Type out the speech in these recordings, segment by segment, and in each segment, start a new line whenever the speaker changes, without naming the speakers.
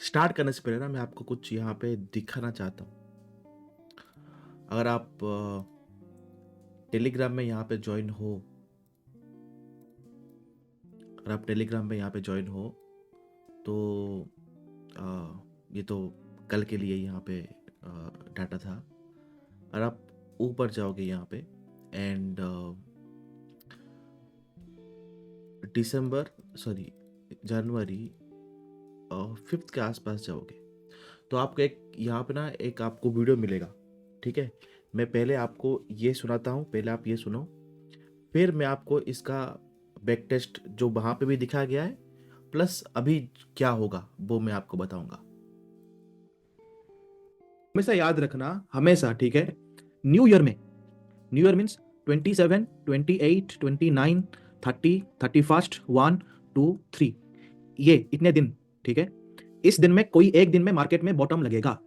Start करने से पहले ना मैं आपको कुछ यहाँ पे दिखाना चाहता हूँ। अगर आप टेलीग्राम में यहाँ पे ज्वाइन हो, अगर आप टेलीग्राम में यहाँ पे ज्वाइन हो तो ये तो कल के लिए यहाँ पे डाटा था। और आप ऊपर जाओगे यहाँ पे एंड जनवरी 5th के आसपास जाओगे तो आपको एक यहाँ पे ना एक आपको वीडियो मिलेगा। ठीक है, मैं पहले आपको ये सुनाता हूँ, पहले आप ये सुनो, फिर मैं आपको इसका बैक टेस्ट जो वहाँ पे भी दिखाया गया है प्लस अभी क्या होगा वो मैं आपको बताऊंगा।
हमेशा याद रखना, हमेशा, ठीक है। न्यू ईयर में, न्यू ईयर मीन्स 27, 28, 29, 30, 31, 1, 2, 3, ये इतने दिन, ठीक है। इस दिन में कोई एक दिन में मार्केट में बॉटम लगेगा।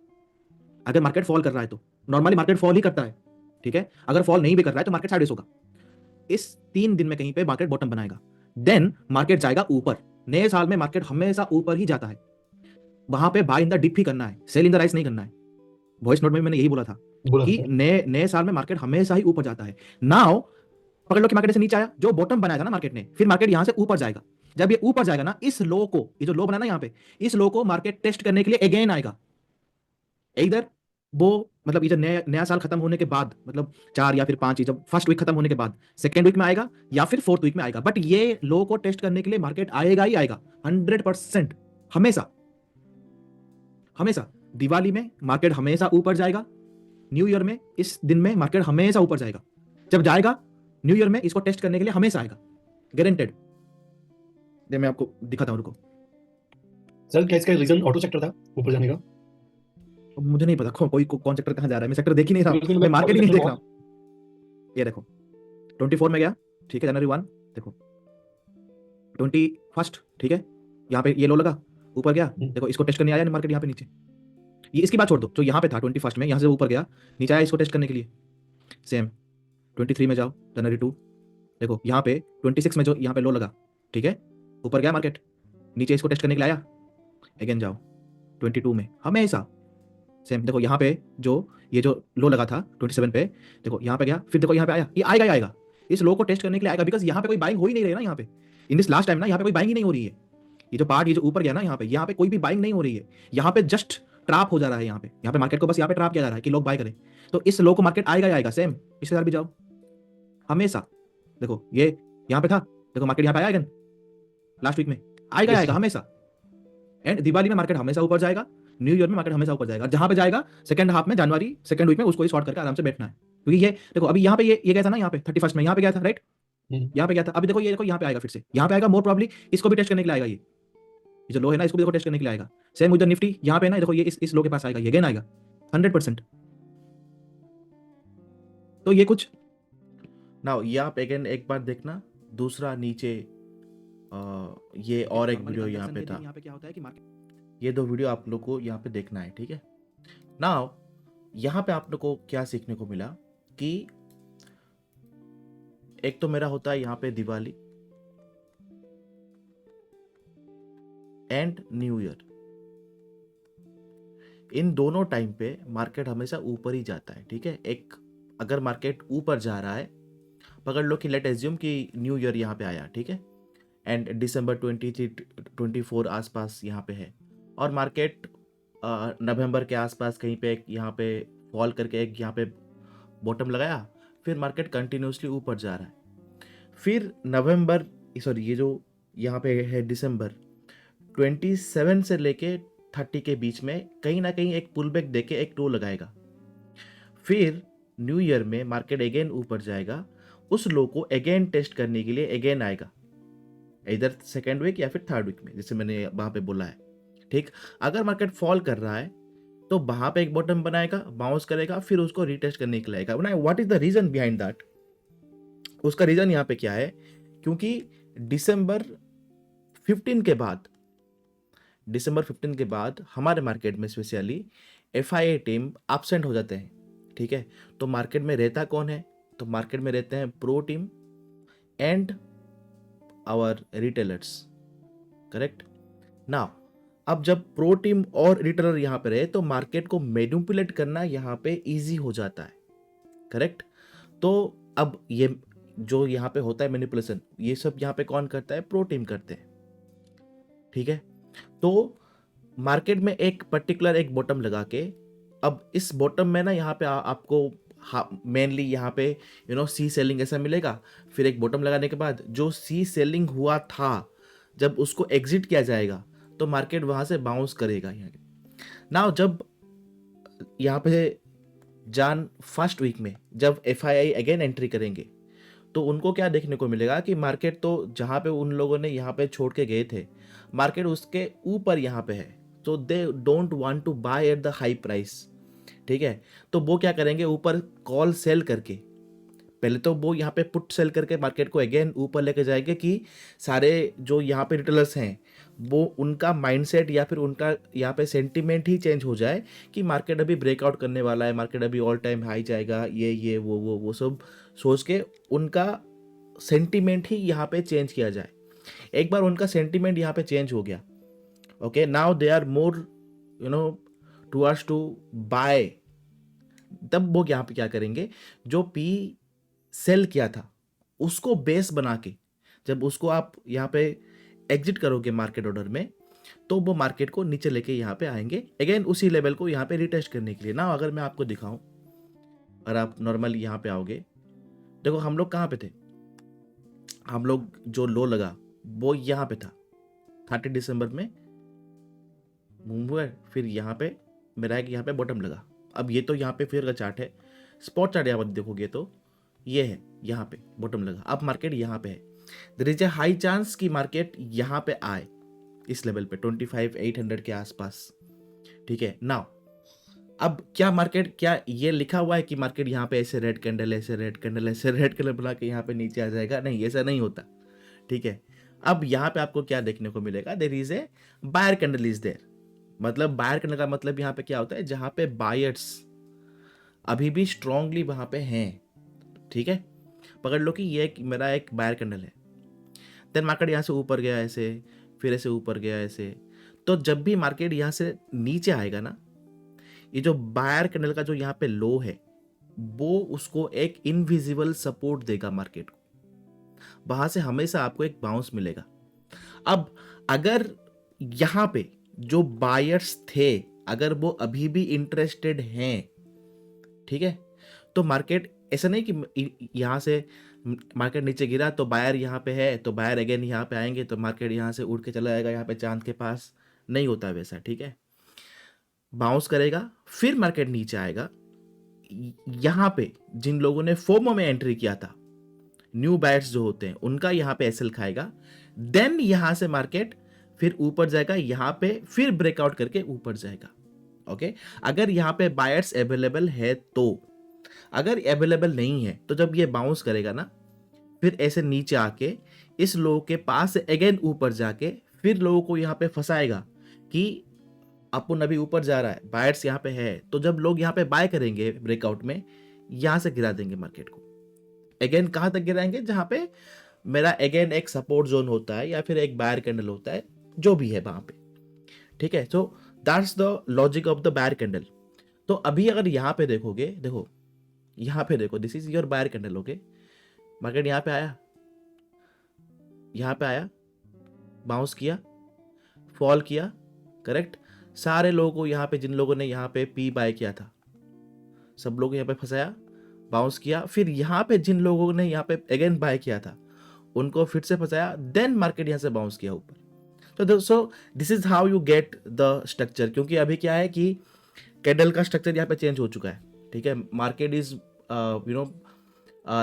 अगर मार्केट फॉल कर रहा है तो नॉर्मली मार्केट फॉल ही करता है, ठीक है। अगर फॉल नहीं भी कर रहा है तो मार्केट साइडवेज होगा। इस 3 दिन में कहीं पे मार्केट बॉटम बनाएगा, देन मार्केट जाएगा ऊपर। नए साल में मार्केट हमेशा ऊपर ही जाता है। वहां पे बाय इन द डिप ही करना है, सेल इन द राइस नहीं करना है। वॉइस नोट में मैंने यही बोला था कि नए नए साल में मार्केट हमेशा ही ऊपर जाता है। नाउ पकड़ लो कि मार्केट से नीचे आया, जो बॉटम बनाया था ना मार्केट ने, फिर मार्केट यहां से ऊपर जाएगा। जब ये ऊपर जाएगा ना, इस लो को, ये जो लो बना ना यहाँ पे, इस लो को मार्केट टेस्ट करने के लिए अगेन आएगा। इधर वो मतलब ये जो नया नया साल खत्म होने के बाद, मतलब 4 या फिर 5, जब फर्स्ट वीक खत्म होने के बाद सेकेंड वीक में आएगा या फिर फोर्थ वीक में आएगा, बट ये लो को टेस्ट करने के लिए मार्केट आएगा ही आएगा 100%। हमेशा हमेशा दिवाली में मार्केट हमेशा ऊपर जाएगा, न्यू ईयर में इस दिन में मार्केट हमेशा ऊपर जाएगा। जब जाएगा न्यू ईयर में, इसको टेस्ट करने के लिए हमेशा आएगा, गारंटेड। मैं आपको दिखाता हूं, रुको।
सर क्या इसका रीजन ऑटो सेक्टर था ऊपर जाने का?
अब मुझे नहीं पता कौन सेक्टर कहां जा रहा है, मैं सेक्टर देख ही नहीं रहा
क्योंकि
हूं, मैं मार्केट ही नहीं देख रहा
बहुत
हूं। ये देखो 24 में गया, ठीक है, जनवरी 1, देखो 21, ठीक है, यहाँ पे ये लो लगा, ऊपर गया, देखो इसको टेस्ट करने आया मार्केट यहाँ पे नीचे। ये इसकी बात छोड़ दो, जो यहाँ पे था 21 में, यहाँ से ऊपर गया, नीचे आया इसको टेस्ट करने के लिए। सेम 23 में जाओ, जनवरी 2, देखो यहाँ पे 26 में जो यहाँ पे लो लगा, ठीक है, ऊपर गया मार्केट, नीचे इसको टेस्ट करने के लिए आया, अगेन जाओ 22 में, हमेशा सेम। देखो यहाँ पे जो ये जो लो लगा था 27 पे, देखो यहाँ पे गया, फिर देखो यहाँ पे आया, ये आएगा ही आएगा, इस लो को टेस्ट करने के लिए आएगा, बिकॉज यहाँ पे कोई बाइंग हो ही नहीं रही है ना, यहाँ पे इन दिस लास्ट टाइम ना, यहाँ पे कोई बाइंग ही नहीं हो रही है। ये जो पार्ट, ये जो ऊपर गया ना, यहाँ पे कोई भी बाइंग नहीं हो रही है, यहाँ पे जस्ट ट्रैप हो जा रहा है, यहाँ पे मार्केट को बस यहाँ पे ट्रैप किया जा रहा है कि लोग बाय करें। तो इस लो को मार्केट आएगा ही आएगा, सेम पिछले साल भी जाओ, हमेशा। देखो ये यहाँ पे था, देखो मार्केट यहाँ पे आया अगेन लास्ट वीक में, आएगा ही आएगा हमेशा। एंड दिवाली में मार्केट हमेशा ऊपर जाएगा, न्यू ईयर में मार्केट हमेशा ऊपर जाएगा। जहां पे जाएगा सेकंड हाफ में, जनवरी सेकंड वीक में, उसको ही शॉर्ट करके आराम से बैठना है। क्योंकि ये देखो अभी यहाँ पे ये गया था ना, यहाँ पे 31 में यहाँ पे गया था, राइट, यहाँ पे गया था। अभी देखो ये देखो यहाँ पे आएगा, फिर से यहाँ पे आएगा, मोर प्रॉब्ली इसको भी टेस्ट करने के लिए आएगा। ये जो लो है ना, इसको भी देखो टेस्ट करने के लिए आएगा। सेम उधर निफ्टी यहाँ पे ना, देखो ये इस लो के पास आएगा, ये अगेन आएगा 100%। तो ये कुछ
नाउ ये आप अगेन एक बार देखना, दूसरा नीचे ये और एक वीडियो यहाँ पे था,
यहाँ पे क्या होता है कि मार्केट,
ये 2 वीडियो आप लोग को यहाँ पे देखना है, ठीक है। नाउ यहाँ पे आप लोग को क्या सीखने को मिला कि एक तो मेरा होता है यहाँ पे दिवाली एंड न्यू ईयर, इन दोनों टाइम पे मार्केट हमेशा ऊपर ही जाता है, ठीक है। एक अगर मार्केट ऊपर जा रहा है, पकड़ लो कि लेट एज्यूम कि न्यू ईयर यहाँ पे आया, ठीक है, एंड दिसंबर 24 आसपास यहाँ पे है, और मार्केट नवंबर के आसपास कहीं पे एक यहाँ पे फॉल करके एक यहाँ पे बॉटम लगाया, फिर मार्केट कंटिन्यूसली ऊपर जा रहा है। फिर ये जो यहाँ पे है दिसंबर 27 से लेके 30 के बीच में कहीं ना कहीं एक पुल बैक देके एक लो लगाएगा। फिर न्यू ईयर में मार्केट अगेन ऊपर जाएगा, उस लो को अगेन टेस्ट करने के लिए अगेन आएगा, इधर सेकेंड वीक या फिर थर्ड वीक में, जैसे मैंने वहां पे बोला है, ठीक। अगर मार्केट फॉल कर रहा है तो वहां पे एक बॉटम बनाएगा, बाउंस करेगा, फिर उसको रीटेस्ट करने के लिए आएगा। What is the reason behind that? उसका रीजन यहाँ पे क्या है, क्योंकि दिसंबर 15 के बाद हमारे मार्केट में स्पेशली FIA टीम एब्सेंट हो जाते हैं, ठीक है। तो मार्केट में रहता कौन है? तो मार्केट में रहते हैं pro team and our retailers, correct. Now अब जब प्रो टीम और रिटेलर यहाँ पे रहे तो मार्केट को मैनिपुलेट करना यहाँ पे इजी हो जाता है, करेक्ट। तो अब ये जो यहाँ पे होता है मैनिपुलेशन, ये सब यहाँ पे कौन करता है? प्रो टीम करते हैं, ठीक है। तो मार्केट में एक पर्टिकुलर एक बॉटम लगा के, अब इस बॉटम में ना यहाँ पे आपको मेनली यहाँ पे सी सेलिंग ऐसा मिलेगा। फिर एक बॉटम लगाने के बाद जो सी सेलिंग हुआ था, जब उसको एग्जिट किया जाएगा तो मार्केट वहां से बाउंस करेगा। यहाँ ना जब यहाँ पे जान फर्स्ट वीक में जब FII अगेन एंट्री करेंगे तो उनको क्या देखने को मिलेगा कि मार्केट तो जहाँ पे उन लोगों ने यहाँ पे छोड़ के गए थे, मार्केट उसके ऊपर यहाँ पे है। तो they don't want to buy at the high price, ठीक है। तो वो क्या करेंगे? ऊपर कॉल सेल करके, पहले तो वो यहाँ पे पुट सेल करके मार्केट को अगेन ऊपर लेके जाएंगे कि सारे जो यहाँ पे रिटेलर्स हैं वो उनका माइंडसेट या फिर उनका यहाँ पे सेंटीमेंट ही चेंज हो जाए कि मार्केट अभी ब्रेकआउट करने वाला है, मार्केट अभी ऑल टाइम हाई जाएगा, ये वो सब सोच के उनका सेंटीमेंट ही यहाँ पे चेंज किया जाए। एक बार उनका सेंटीमेंट यहाँ पे चेंज हो गया, okay, now they are more towards to buy. तब वो यहाँ पे क्या करेंगे? जो पी सेल किया था उसको बेस बना के जब उसको आप यहाँ पे एग्जिट करोगे मार्केट ऑर्डर में, तो वो मार्केट को नीचे लेके यहाँ पे आएंगे अगेन उसी लेवल को यहाँ पे रिटेस्ट करने के लिए। ना अगर मैं आपको दिखाऊं और आप नॉर्मल यहाँ पे आओगे, देखो हम लोग कहाँ पे थे? हम लोग जो लो लगा वो यहाँ पे था 30 दिसंबर में मूव हुआ, फिर यहाँ पे मेरा एक यहाँ पे बॉटम लगा। अब ये तो यहाँ पे फिर का चार्ट है, स्पॉट चार्ट यहाँ पर देखोगे तो ये है, यहाँ पे बॉटम लगा। अब मार्केट यहाँ पे है, there is a high chance कि मार्केट यहाँ पे आए इस लेवल पे 25,800 के आसपास, ठीक है। नाउ अब क्या मार्केट, क्या ये लिखा हुआ है कि मार्केट यहाँ पे ऐसे रेड कैंडल ऐसे रेड कैंडल ऐसे रेड कैंडल बना के यहाँ पे नीचे आ जाएगा? नहीं, ऐसा नहीं होता, ठीक है। अब यहाँ पे आपको क्या देखने को मिलेगा? There is a buyer candle is there. मतलब बायर कैंडल का मतलब यहाँ पे क्या होता है? जहाँ पे बायर्स अभी भी स्ट्रांगली वहां पे हैं, ठीक है। पकड़ लो कि ये मेरा एक बायर कैंडल है, देन मार्केट यहाँ से ऊपर गया ऐसे, फिर ऐसे ऊपर गया ऐसे। तो जब भी मार्केट यहाँ से नीचे आएगा ना, ये जो बायर कैंडल का जो यहाँ पे लो है वो उसको एक इनविजिबल सपोर्ट देगा मार्केट को, वहां से हमेशा आपको एक बाउंस मिलेगा। अब अगर यहाँ पे जो बायर्स थे अगर वो अभी भी इंटरेस्टेड हैं, ठीक है, तो मार्केट ऐसा नहीं कि यहाँ से मार्केट नीचे गिरा तो बायर यहाँ पे है तो बायर अगेन यहाँ पे आएंगे तो मार्केट यहाँ से उड़ के चला जाएगा यहाँ पे चांद के पास, नहीं होता वैसा, ठीक है। बाउंस करेगा, फिर मार्केट नीचे आएगा। यहाँ पे जिन लोगों ने फोमो में एंट्री किया था, न्यू बायर्स जो होते हैं, उनका यहाँ पे एसएल खाएगा, देन यहाँ से मार्केट फिर ऊपर जाएगा, यहाँ पे फिर ब्रेकआउट करके ऊपर जाएगा, ओके। अगर यहाँ पे बायर्स अवेलेबल है तो, अगर अवेलेबल नहीं है तो जब ये बाउंस करेगा ना, फिर ऐसे नीचे आके इस लोगों के पास अगेन ऊपर जाके फिर लोगों को यहाँ पे फंसाएगा कि अपन अभी ऊपर जा रहा है, बायर्स यहाँ पे है। तो जब लोग यहाँ पे बाय करेंगे ब्रेकआउट में, यहाँ से गिरा देंगे मार्केट को अगेन। कहाँ तक गिराएंगे? जहाँ पे मेरा अगेन एक सपोर्ट जोन होता है या फिर एक बायर कैंडल होता है, जो भी है वहां पे, ठीक है। So that's the logic of the buyer candle. तो अभी अगर यहाँ पे देखोगे, देखो यहाँ पे देखो, this is your buyer candle, okay. Market यहाँ पे आया, यहाँ पे आया, बाउंस किया, फॉल किया, करेक्ट। सारे लोगों को यहाँ पे, जिन लोगों ने यहाँ पे पी बाय किया था, सब लोग यहाँ पे फंसाया, बाउंस किया। फिर यहाँ पे जिन लोगों ने यहाँ पे अगेन बाय किया था उनको फिर से फंसाया, देन मार्केट यहाँ से बाउंस किया ऊपर। तो so this is how you get the structure. क्योंकि अभी क्या है कि कैंडल का स्ट्रक्चर यहाँ पे चेंज हो चुका है, ठीक है। Market is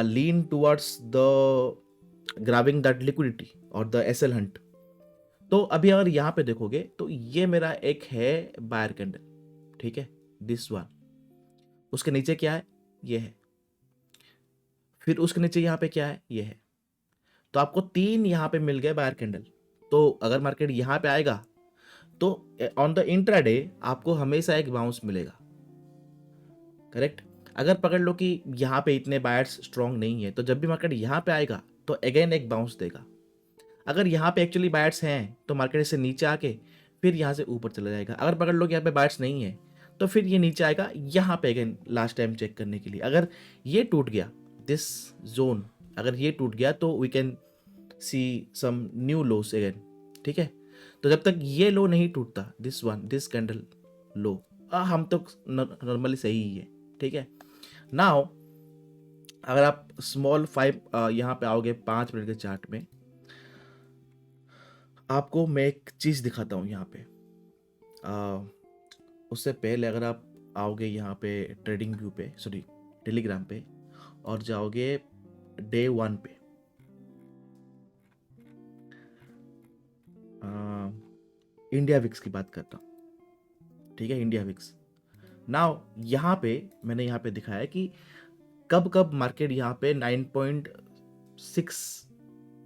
lean towards the grabbing that liquidity और द एसएल हंट। तो अभी अगर यहाँ पे देखोगे तो ये मेरा एक है बायर कैंडल, ठीक है, दिस वन। उसके नीचे क्या है? ये है। फिर उसके नीचे यहाँ पे क्या है? ये है। तो आपको 3 यहाँ पे मिल गए बायर कैंडल। तो अगर मार्केट यहाँ पे आएगा तो ऑन द इंट्राडे आपको हमेशा एक बाउंस मिलेगा, करेक्ट। अगर पकड़ लो कि यहाँ पे इतने बायर्स स्ट्रांग नहीं है तो जब भी मार्केट यहाँ पे आएगा तो अगेन एक बाउंस देगा। अगर यहाँ पे एक्चुअली बायर्स हैं तो मार्केट से नीचे आके फिर यहाँ से ऊपर चला जाएगा। अगर पकड़ लो कि यहाँ पे बाइट्स नहीं है तो फिर ये नीचे आएगा यहाँ पे अगेन लास्ट टाइम चेक करने के लिए। अगर ये टूट गया दिस जोन, अगर ये टूट गया तो we can see some new lows again, ठीक है। तो जब तक ये लो नहीं टूटता दिस कैंडल लो, हम तो नॉर्मली सही ही है, ठीक है। नाउ अगर आप स्मॉल 5 यहाँ पे आओगे 5 मिनट के चार्ट में, आपको मैं एक चीज़ दिखाता हूँ यहाँ पे। उससे पहले अगर आप आओगे यहाँ पे ट्रेडिंग व्यू पे, सॉरी टेलीग्राम पे, और जाओगे डे 1 पे, इंडिया विक्स की बात करता हूँ, ठीक है, इंडिया विक्स। नाउ यहाँ पे मैंने यहाँ पे दिखाया कि कब कब मार्केट यहाँ पे 9.6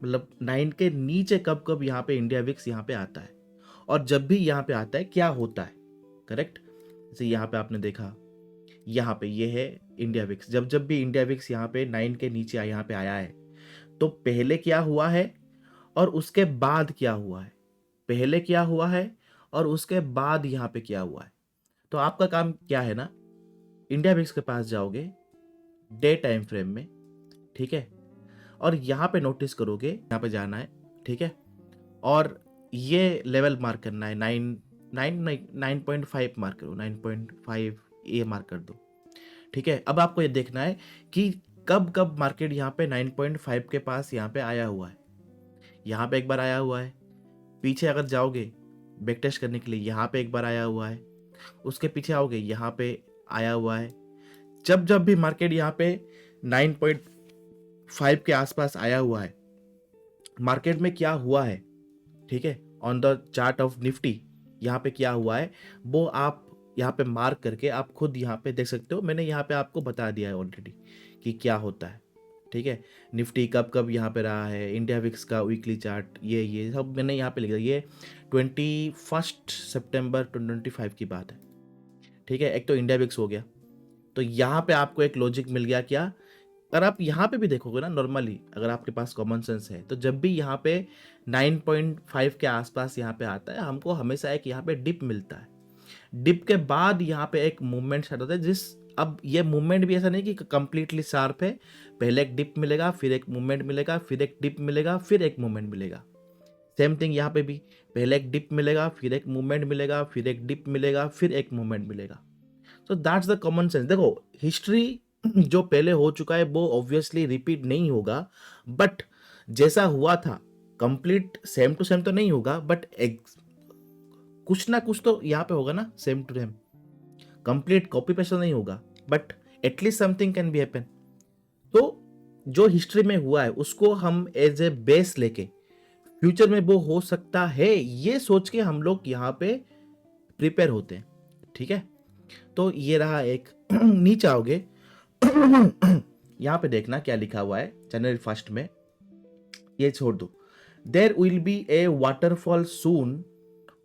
मतलब 9 के नीचे कब कब यहाँ पे इंडिया विक्स यहाँ पे आता है, और जब भी यहाँ पे आता है क्या होता है, करेक्ट। जैसे यहाँ पे आपने देखा, यहाँ पे ये है इंडिया विक्स, जब जब भी इंडिया विक्स यहाँ पे 9 के नीचे यहाँ पे आया है तो पहले क्या हुआ है और उसके बाद क्या हुआ है, पहले क्या हुआ है और उसके बाद यहाँ पे क्या हुआ है। तो आपका काम क्या है ना, इंडिया विक्स के पास जाओगे डे टाइम फ्रेम में, ठीक है, और यहाँ पे नोटिस करोगे, यहाँ पे जाना है, ठीक है, और ये लेवल मार्क करना है 9.5 मार्क करो, 9.5 ये मार्क कर दो, ठीक है। अब आपको ये देखना है कि कब कब मार्केट यहाँ पे 9.5 के पास यहाँ पे आया हुआ है। यहाँ पे एक बार आया हुआ है, पीछे अगर जाओगे बैक टेस्ट करने के लिए यहाँ पे एक बार आया हुआ है, उसके पीछे आओगे यहाँ पे आया हुआ है। जब जब भी मार्केट यहाँ पे 9.5 के आसपास आया हुआ है, मार्केट में क्या हुआ है, ठीक है, on the chart of Nifty यहाँ पे क्या हुआ है वो आप यहाँ पे मार्क करके आप खुद यहाँ पे देख सकते हो। मैंने यहाँ पे आपको बता दिया है ऑलरेडी कि क्या होता है, ठीक है। निफ्टी कब कब यहाँ पे रहा है, इंडिया विक्स का वीकली चार्ट, ये सब मैंने यहाँ पे लिखा। ये 21 सितंबर 2025 की बात है, ठीक है। एक तो इंडिया विक्स हो गया, तो यहाँ पे आपको एक लॉजिक मिल गया क्या, अगर आप यहाँ पे भी देखोगे ना नॉर्मली, अगर आपके पास कॉमन सेंस है तो जब भी यहाँ पे 9.5 के आसपास यहाँ पे आता है, हमको हमेशा एक यहाँ पे डिप मिलता है। डिप के बाद यहाँ पे एक मूवमेंट स्टार्ट होता है, अब ये मूवमेंट भी ऐसा नहीं कि कंप्लीटली शार्प है, पहले एक डिप मिलेगा, फिर एक मूवमेंट मिलेगा, फिर एक डिप मिलेगा, फिर एक मूवमेंट मिलेगा। सेम थिंग यहाँ पे भी, पहले एक डिप मिलेगा, फिर एक मूवमेंट मिलेगा, फिर एक डिप मिलेगा, फिर एक मूवमेंट मिलेगा। सो दैट्स द कॉमन सेंस। देखो हिस्ट्री जो पहले हो चुका है वो ऑब्वियसली रिपीट नहीं होगा, बट जैसा हुआ था कंप्लीट सेम टू सेम तो नहीं होगा, बट कुछ ना कुछ तो यहाँ पे होगा ना, same to same. Complete copy paste तो नहीं होगा, but at least something can be happen. तो जो हिस्ट्री में हुआ है उसको हम एज ए बेस लेके फ्यूचर में वो हो सकता है ये सोच के हम लोग यहाँ पे प्रिपेयर होते हैं, ठीक है। तो ये रहा एक नीचे आओगे यहाँ पे देखना क्या लिखा हुआ है जनवरी 1 में, ये छोड़ दो। There will be a waterfall soon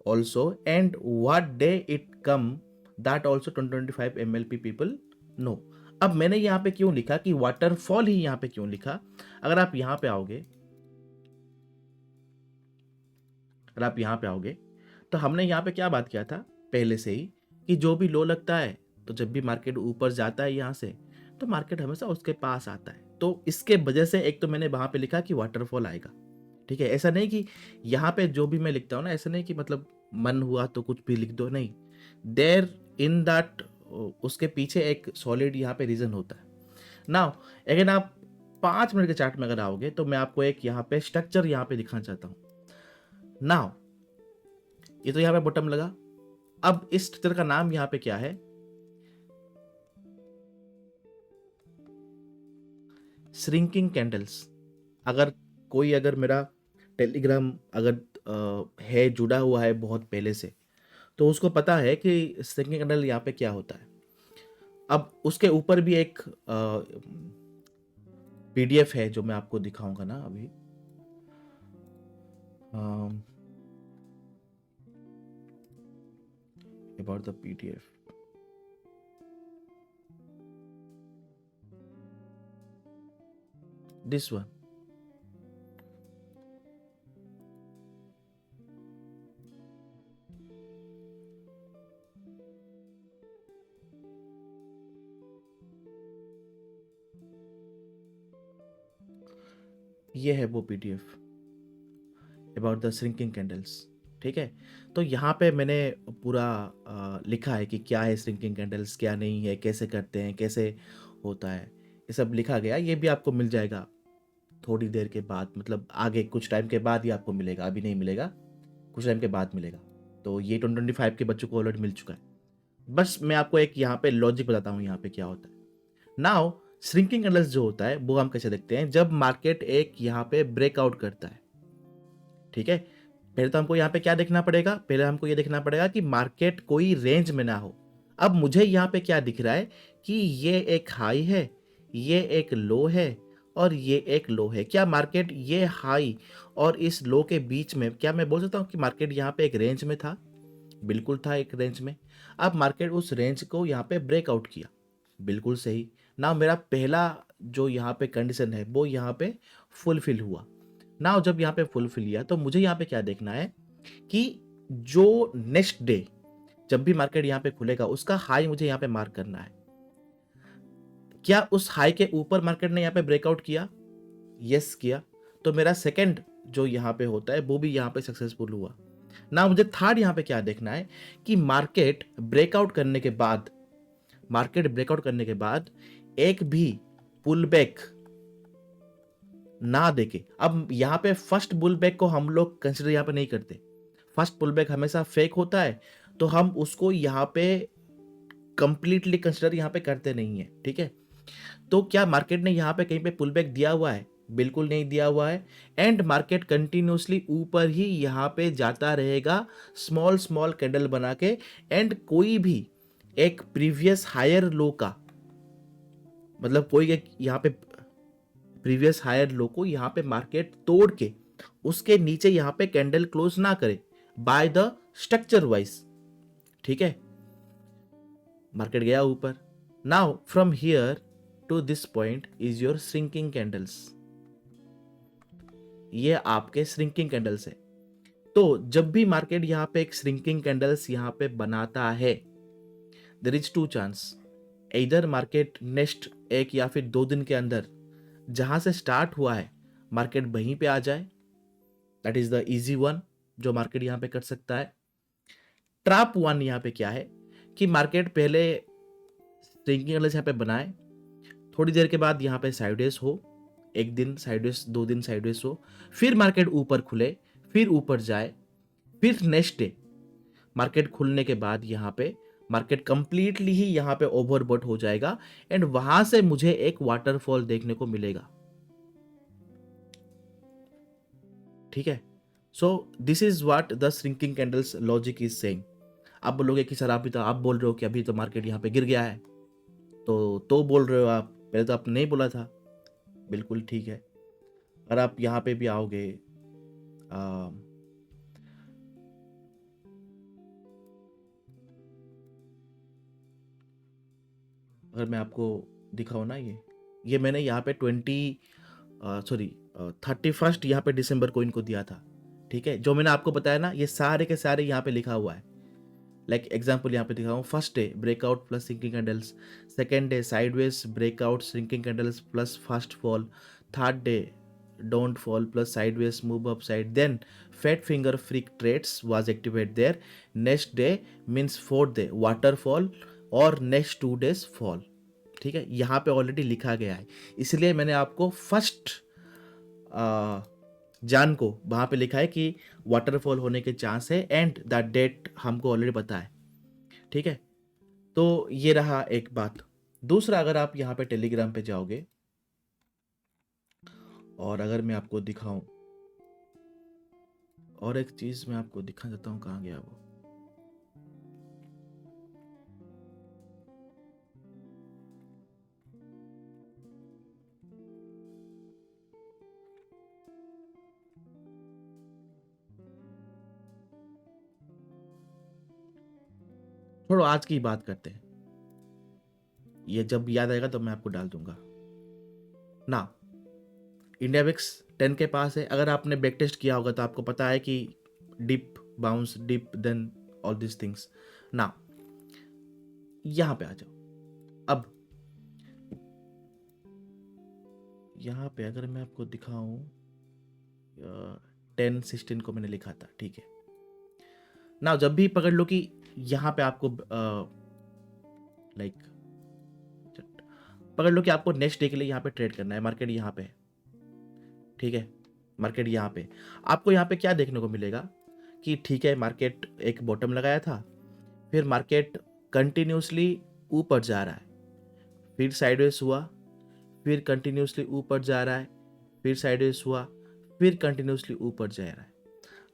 also and what day it come that also 2025 MLP people no. अब मैंने यहाँ पे क्यों लिखा कि वाटरफॉल ही यहाँ पे क्यों लिखा, अगर आप यहाँ पे आओगे, अगर आप यहाँ पे आओगे तो हमने यहाँ पे क्या बात किया था पहले से ही कि जो भी लो लगता है तो जब भी मार्केट ऊपर जाता है यहाँ से तो मार्केट हमेशा उसके पास आता है। तो इसके वजह से एक तो मैंने वहां पे लिखा कि वाटरफॉल आएगा, ठीक है। ऐसा नहीं कि यहाँ पे जो भी मैं लिखता हूँ ना, ऐसा नहीं कि मतलब मन हुआ तो कुछ भी लिख दो, नहीं। देयर इन दैट उसके पीछे एक सॉलिड यहाँ पे रीजन होता है। नाउ अगर आप 5 मिनट के चार्ट में अगर आओगे तो मैं आपको एक यहाँ पे स्ट्रक्चर यहाँ पे दिखाना चाहता हूँ। नाउ ये तो यहाँ पे बॉटम लगा, अब इस स्ट्रक्चर का नाम यहाँ पे क्या है, श्रिंकिंग कैंडल्स। अगर मेरा टेलीग्राम है जुड़ा हुआ है बहुत पहले से, तो उसको पता है कि श्रिंकिंग कैंडल यहाँ पे क्या होता है। अब उसके ऊपर भी एक PDF है जो मैं आपको दिखाऊंगा ना अभी। About the PDF, this one. ये है वो PDF about the shrinking candles. ठीक है, तो यहाँ पे मैंने पूरा लिखा है कि क्या है श्रिंकिंग कैंडल्स, क्या नहीं है, कैसे करते हैं, कैसे होता है, ये सब लिखा गया। ये भी आपको मिल जाएगा थोड़ी देर के बाद, मतलब आगे कुछ टाइम के बाद ही आपको मिलेगा, अभी नहीं मिलेगा, कुछ टाइम के बाद मिलेगा। तो ये 2025 के बच्चों को ऑलरेडी मिल चुका है। बस मैं आपको एक यहाँ पे लॉजिक बताता हूँ यहाँ पे क्या होता है। नाउ श्रिंकिंग कैंडल्स जो होता है वो हम कैसे देखते हैं, जब मार्केट एक यहाँ पे ब्रेकआउट करता है। ठीक है, पहले तो हमको यहाँ पे क्या देखना पड़ेगा, पहले हमको ये देखना पड़ेगा कि मार्केट कोई रेंज में ना हो। अब मुझे यहाँ पे क्या दिख रहा है कि ये एक हाई है, ये एक लो है और ये एक लो है। क्या मार्केट ये हाई और इस लो के बीच में, क्या मैं बोल सकता हूँ कि मार्केट यहाँ पे एक रेंज में था? बिल्कुल था एक रेंज में। अब मार्केट उस रेंज को यहाँ पे ब्रेकआउट किया, बिल्कुल सही ना। मेरा पहला जो यहाँ पे कंडीशन है वो यहाँ पे फुलफिल हुआ ना। जब यहाँ पे फुलफिल किया तो मुझे यहाँ पे क्या देखना है कि जो नेक्स्ट डे जब भी मार्केट यहाँ पे खुलेगा उसका हाई मुझे यहाँ पे मार्क करना है। क्या उस हाई के ऊपर मार्केट ने यहाँ पे ब्रेकआउट किया? यस किया। तो मेरा सेकंड जो यहाँ पे होता है वो भी यहाँ पे सक्सेसफुल हुआ ना। मुझे थर्ड यहाँ पे क्या देखना है कि मार्केट ब्रेकआउट करने के बाद, मार्केट ब्रेकआउट करने के बाद एक भी पुल बैक ना देके। अब यहाँ पे फर्स्ट पुल बैक को हम लोग कंसिडर यहाँ पे नहीं करते। फर्स्ट पुल बैक हमेशा फेक होता है, तो हम उसको यहाँ पे कंप्लीटली कंसिडर यहाँ पे करते नहीं है। ठीक है, तो क्या मार्केट ने यहाँ पे कहीं पे पुल बैक दिया हुआ है? बिल्कुल नहीं दिया हुआ है। एंड मार्केट कंटिन्यूसली ऊपर ही यहाँ पे जाता रहेगा स्मॉल स्मॉल कैंडल बना के। एंड कोई भी एक प्रीवियस हायर लो का, मतलब कोई एक यहाँ पे प्रीवियस हायर लो को यहाँ पे मार्केट तोड़ के उसके नीचे यहाँ पे कैंडल क्लोज ना करे बाय द स्ट्रक्चर वाइज। ठीक है, मार्केट गया ऊपर। Now from here to this point is your shrinking candles. ये आपके श्रिंकिंग कैंडल्स है। तो जब भी मार्केट यहाँ पे एक श्रिंकिंग कैंडल्स यहाँ पे बनाता है, देयर इज टू चांस, इधर मार्केट नेक्स्ट एक या फिर 2 दिन के अंदर जहां से स्टार्ट हुआ है मार्केट वहीं पे आ जाए। That is the easy one जो मार्केट यहाँ पे कर सकता है। ट्रैप वन यहाँ पे क्या है कि मार्केट पहले श्रिंकिंग कैंडल्स यहाँ पे बनाए, थोड़ी देर के बाद यहाँ पे साइडवेज हो, एक दिन साइडवेज, 2 दिन साइडवेज हो, फिर मार्केट ऊपर खुले, फिर ऊपर जाए, फिर नेक्स्ट डे मार्केट खुलने के बाद यहाँ पे मार्केट कंप्लीटली ही यहाँ पे ओवरबॉट हो जाएगा। एंड वहां से मुझे एक वाटरफॉल देखने को मिलेगा। ठीक है, so this is what the shrinking candles logic is saying. आप बोलोगे कि सर अभी तो आप बोल रहे हो कि अभी तो मार्केट यहाँ पे गिर गया है, तो बोल रहे हो आप, पहले तो आपने नहीं बोला था। बिल्कुल ठीक है। अगर आप यहाँ पे भी आओगे, अगर मैं आपको दिखाऊँ ना, ये मैंने यहाँ पे 31 यहाँ पे दिसंबर को इनको दिया था। ठीक है, जो मैंने आपको बताया ना, ये सारे के सारे यहाँ पे लिखा हुआ है। लाइक एग्जाम्पल यहाँ पे दिखाऊँ, first day breakout plus shrinking candles, second day sideways breakout shrinking candles plus fast fall, third day don't fall plus sideways move upside, then fat finger freak traits was activated there, next day means fourth day waterfall और next 2 days fall। ठीक है, यहाँ पे already लिखा गया है, इसलिए मैंने आपको फर्स्ट जान को वहाँ पे लिखा है कि वाटरफॉल होने के चांस है एंड द डेट हमको ऑलरेडी पता है। ठीक है, तो ये रहा एक बात। दूसरा, अगर आप यहाँ पे टेलीग्राम पे जाओगे और अगर मैं आपको दिखाऊं, और एक चीज मैं आपको दिखा देता हूं, कहाँ गया वो। थोड़ा आज की बात करते हैं, ये जब याद आएगा तो मैं आपको डाल दूंगा ना। इंडिया विक्स 10 के पास है। अगर आपने बैक टेस्ट किया होगा तो आपको पता है कि dip bounce dip then all this things ना। यहां पे आ जाओ। अब यहां पे अगर मैं आपको दिखाऊं, 10-16 को मैंने लिखा था, ठीक है। ना जब भी पकड़ लो कि यहाँ पे आपको लाइक पकड़ लो कि आपको नेक्स्ट डे के लिए यहाँ पे ट्रेड करना है, मार्केट यहाँ पे है, ठीक है, मार्केट यहाँ पे, आपको यहाँ पे क्या देखने को मिलेगा कि ठीक है मार्केट एक बॉटम लगाया था, फिर मार्केट कंटिन्यूसली ऊपर जा रहा है, फिर साइडवेज हुआ, फिर कंटिन्यूसली ऊपर जा रहा है, फिर साइडवेज हुआ, फिर कंटिन्यूसली ऊपर जा रहा है।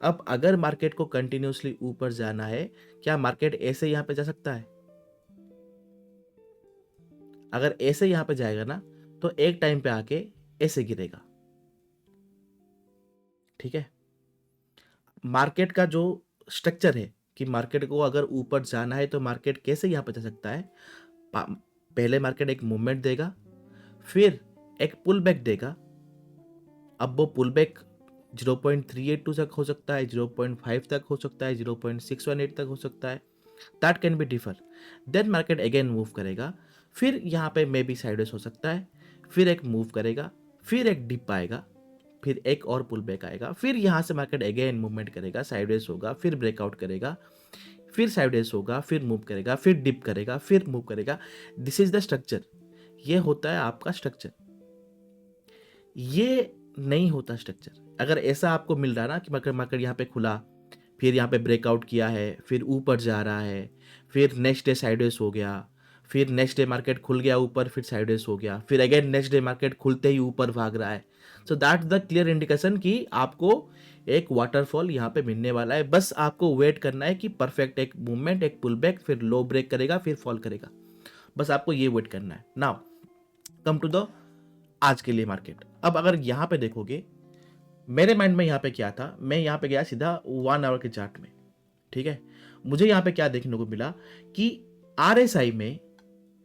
अब अगर मार्केट को कंटिन्यूसली ऊपर जाना है, क्या मार्केट ऐसे यहाँ पे जा सकता है? अगर ऐसे यहाँ पे जाएगा ना तो एक टाइम पे आके ऐसे गिरेगा, ठीक है। मार्केट का जो स्ट्रक्चर है कि मार्केट को अगर ऊपर जाना है तो मार्केट कैसे यहाँ पे जा सकता है, पहले मार्केट एक मूवमेंट देगा, फिर एक पुल बैक देगा। अब वो पुल बैक 0.382 तक हो सकता है, 0.5 तक हो सकता है, 0.618 तक हो सकता है, that can be differ. Then market again move करेगा, फिर यहाँ पे मे बी साइडवेज हो सकता है, फिर एक मूव करेगा, फिर एक डिप आएगा, फिर एक और पुल बैक आएगा, फिर यहाँ से मार्केट अगेन मूवमेंट करेगा, साइडवेज होगा, फिर ब्रेकआउट करेगा, फिर साइडवेज होगा, फिर मूव करेगा, फिर डिप करेगा, फिर मूव करेगा। This is the structure. ये होता है आपका स्ट्रक्चर। ये नहीं होता स्ट्रक्चर। अगर ऐसा आपको मिल रहा ना कि मार्केट यहाँ पे खुला, फिर यहाँ पे ब्रेकआउट किया है, फिर ऊपर जा रहा है, फिर नेक्स्ट डे साइडवेज हो गया, फिर नेक्स्ट डे मार्केट खुल गया ऊपर, फिर साइडवेज हो गया, फिर अगेन नेक्स्ट डे मार्केट खुलते ही ऊपर भाग रहा है, so that the clear indication कि आपको एक वाटरफॉल यहाँ पे मिलने वाला है। बस आपको वेट करना है कि परफेक्ट एक मूवमेंट, एक पुल बैक, फिर लो ब्रेक करेगा, फिर फॉल करेगा। बस आपको ये वेट करना है। नाउ कम टू द आज के लिए मार्केट। अब अगर यहाँ पे देखोगे, मेरे माइंड में यहाँ पे क्या था, मैं यहाँ पे गया सीधा 1 आवर के चार्ट में, ठीक है। मुझे यहाँ पे क्या देखने को मिला कि RSI में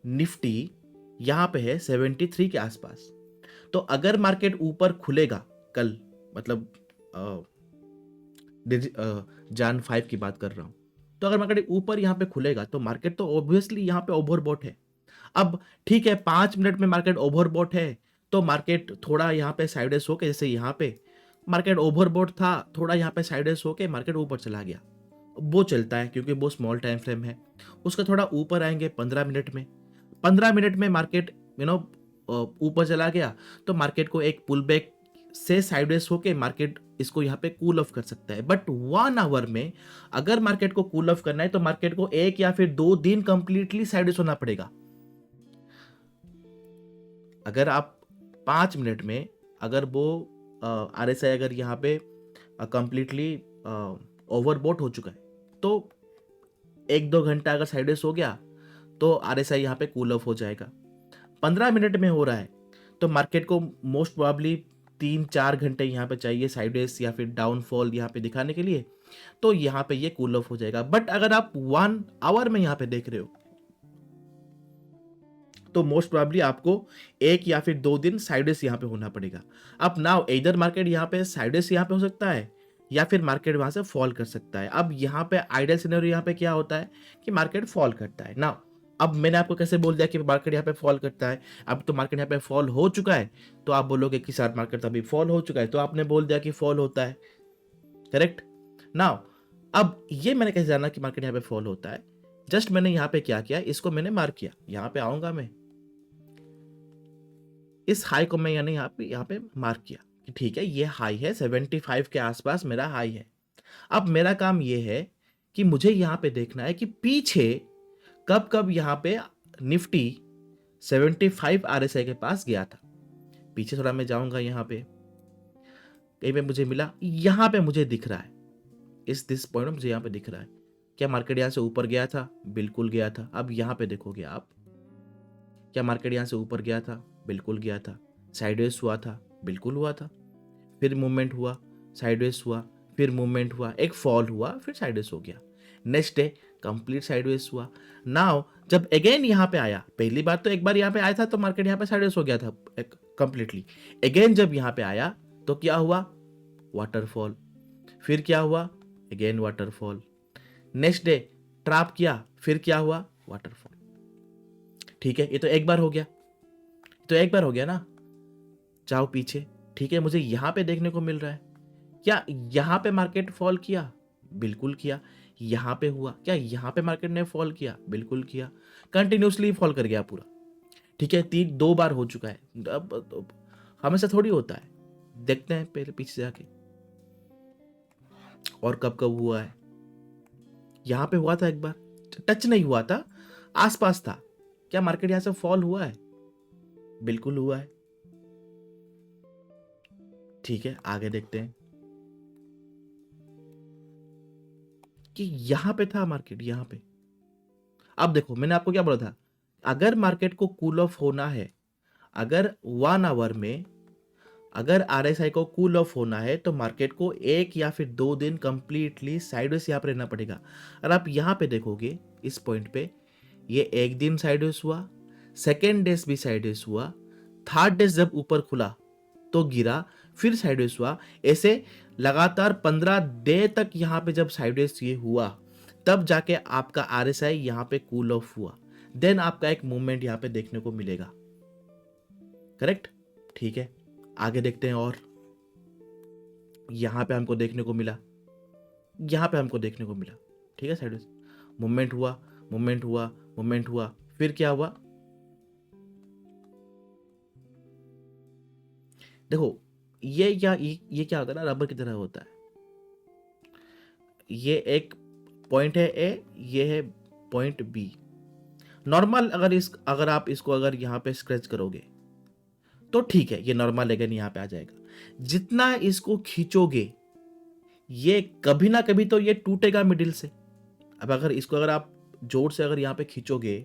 निफ्टी यहाँ पे है 73 के आसपास। तो अगर मार्केट ऊपर खुलेगा कल, मतलब जान 5 की बात कर रहा हूँ, तो अगर मार्केट ऊपर यहाँ पे खुलेगा तो मार्केट तो ऑब्वियसली यहाँ पे ओवरबॉट है। अब ठीक है 5 मिनट में मार्केट ओवरबॉट है, तो मार्केट थोड़ा यहाँ पे साइडवेज होके, जैसे यहाँ पे मार्केट ओवरबॉट था, थोड़ा यहाँ पे साइडवेज होके मार्केट ऊपर चला गया, वो चलता है क्योंकि वो स्मॉल टाइम फ्रेम है। उसका थोड़ा ऊपर आएंगे 15 मिनट में, 15 मिनट में मार्केट ऊपर चला गया, तो मार्केट को एक पुल बैक से साइडवेज होके मार्केट इसको यहाँ पे कूल ऑफ कर सकता है। बट 1 आवर में अगर मार्केट को कूल ऑफ करना है तो मार्केट को 1 या फिर 2 दिन कंप्लीटली साइडवेज होना पड़ेगा। अगर आप 5 मिनट में, अगर वो RSI अगर यहाँ पे कंप्लीटली ओवरबॉट हो चुका है, तो 1-2 घंटा अगर साइडवेज हो गया तो RSI यहाँ पे कूल ऑफ हो जाएगा। 15 मिनट में हो रहा है तो मार्केट को मोस्ट प्रोबेबली 3-4 घंटे यहाँ पे चाहिए साइडवेज या फिर डाउनफॉल यहाँ पे दिखाने के लिए, तो यहाँ पे ये कूल ऑफ हो जाएगा। बट अगर आप 1 आवर में यहाँ पे देख रहे हो तो मोस्ट प्रोबेबली आपको 1 या फिर 2 दिन साइडवेज यहाँ पे होना पड़ेगा। अब नाउ इधर मार्केट यहाँ पे साइडवेज यहाँ पे हो सकता है या फिर मार्केट वहां से फॉल कर सकता है। अब यहाँ पे आइडियल सिनेरियो यहाँ पे क्या होता है कि मार्केट फॉल करता है। नाउ अब मैंने आपको कैसे बोल दिया कि मार्केट यहाँ पे फॉल करता है, अब तो मार्केट यहाँ पे फॉल हो चुका है, तो आप बोलोगे कि सर मार्केट अभी फॉल हो चुका है, तो आपने बोल दिया कि फॉल होता है, करेक्ट। नाउ अब ये मैंने कैसे जाना कि मार्केट यहाँ पे फॉल होता है, जस्ट मैंने यहाँ पे क्या किया, इसको मैंने मार्क किया, यहाँ पे आऊंगा मैं, इस हाई को मैं यानी यहाँ पे मार्क किया कि ठीक है ये हाई है, 75 के आसपास मेरा हाई है। अब मेरा काम ये है कि मुझे यहाँ पे देखना है कि पीछे कब कब यहाँ पे निफ्टी 75 RSI के पास गया था। पीछे थोड़ा मैं जाऊंगा, यहाँ पे कहीं पे मुझे मिला, यहाँ पे मुझे दिख रहा है, इस दिस पॉइंट मुझे यहाँ पे दिख रहा है। क्या मार्केट यहाँ से ऊपर गया था? बिल्कुल गया था। अब यहाँ पे देखोगे आप, क्या मार्केट यहाँ से ऊपर गया था? बिल्कुल गया था। साइडवेज हुआ था? बिल्कुल हुआ था। फिर मूवमेंट हुआ, साइडवेज हुआ, फिर मूवमेंट हुआ, एक फॉल हुआ, फिर साइडवेज हो गया। नेक्स्ट डे कंप्लीट साइडवेज हुआ। नाउ जब अगेन यहाँ पे आया, पहली बार तो एक बार यहाँ पे आया था तो मार्केट यहाँ पे साइडवेज हो गया था कंप्लीटली। अगेन जब यहाँ पे आया तो क्या हुआ? वाटरफॉल। फिर क्या हुआ? Again waterfall. Next day trap किया, फिर क्या हुआ? वाटरफॉल। ठीक है, ये तो एक बार हो गया, तो एक बार हो गया ना। जाओ पीछे, ठीक है, मुझे यहाँ पे देखने को मिल रहा है क्या यहाँ पे मार्केट फॉल किया? बिल्कुल किया। यहाँ पे हुआ क्या? यहाँ पे मार्केट ने फॉल किया? बिल्कुल किया। कंटिन्यूसली फॉल कर गया पूरा। ठीक है, 2 बार हो चुका है। अब हमेशा थोड़ी होता है। देखते हैं पहले पीछे से आके और कब कब हुआ है। यहाँ पे हुआ था एक बार, टच नहीं हुआ था, आसपास था। क्या मार्केट यहाँ से फॉल हुआ है? बिल्कुल हुआ है। ठीक है, आगे देखते हैं कि यहां पे था मार्केट, यहां पे। अब देखो, मैंने आपको क्या बोला था, अगर मार्केट को कूल ऑफ होना है, अगर 1 आवर में अगर आरएसआई को कूल ऑफ होना है, तो मार्केट को 1 या फिर 2 दिन कंप्लीटली साइडवेज यहाँ पे रहना पड़ेगा। और आप यहाँ पे देखोगे इस पॉइंट पे, ये 1 दिन साइडवेज हुआ, सेकेंड डेज भी साइडवेज हुआ, थर्ड डेज जब ऊपर खुला तो गिरा, फिर साइडवेज हुआ। ऐसे लगातार 15 डे तक यहाँ पे जब साइडवेज ये हुआ, तब जाके आपका आरएसआई यहाँ पे कूल ऑफ हुआ, देन आपका एक मूवमेंट यहाँ पे देखने को मिलेगा। करेक्ट? ठीक है, आगे देखते हैं। और यहां पे हमको देखने को मिला, यहां पे हमको देखने को मिला। ठीक है, साइडवेज मूवमेंट हुआ, मूवमेंट हुआ, मूवमेंट हुआ, फिर क्या हुआ? देखो, ये क्या होता है ना, रबर की तरह होता है। ये एक पॉइंट है ए, ये है पॉइंट बी। नॉर्मल अगर आप इसको अगर यहाँ पे स्क्रैच करोगे तो ठीक है, ये नॉर्मल लेकिन यहाँ पे आ जाएगा। जितना इसको खींचोगे, ये कभी ना कभी तो ये टूटेगा मिडिल से। अब अगर आप जोर से अगर यहाँ पे खींचोगे,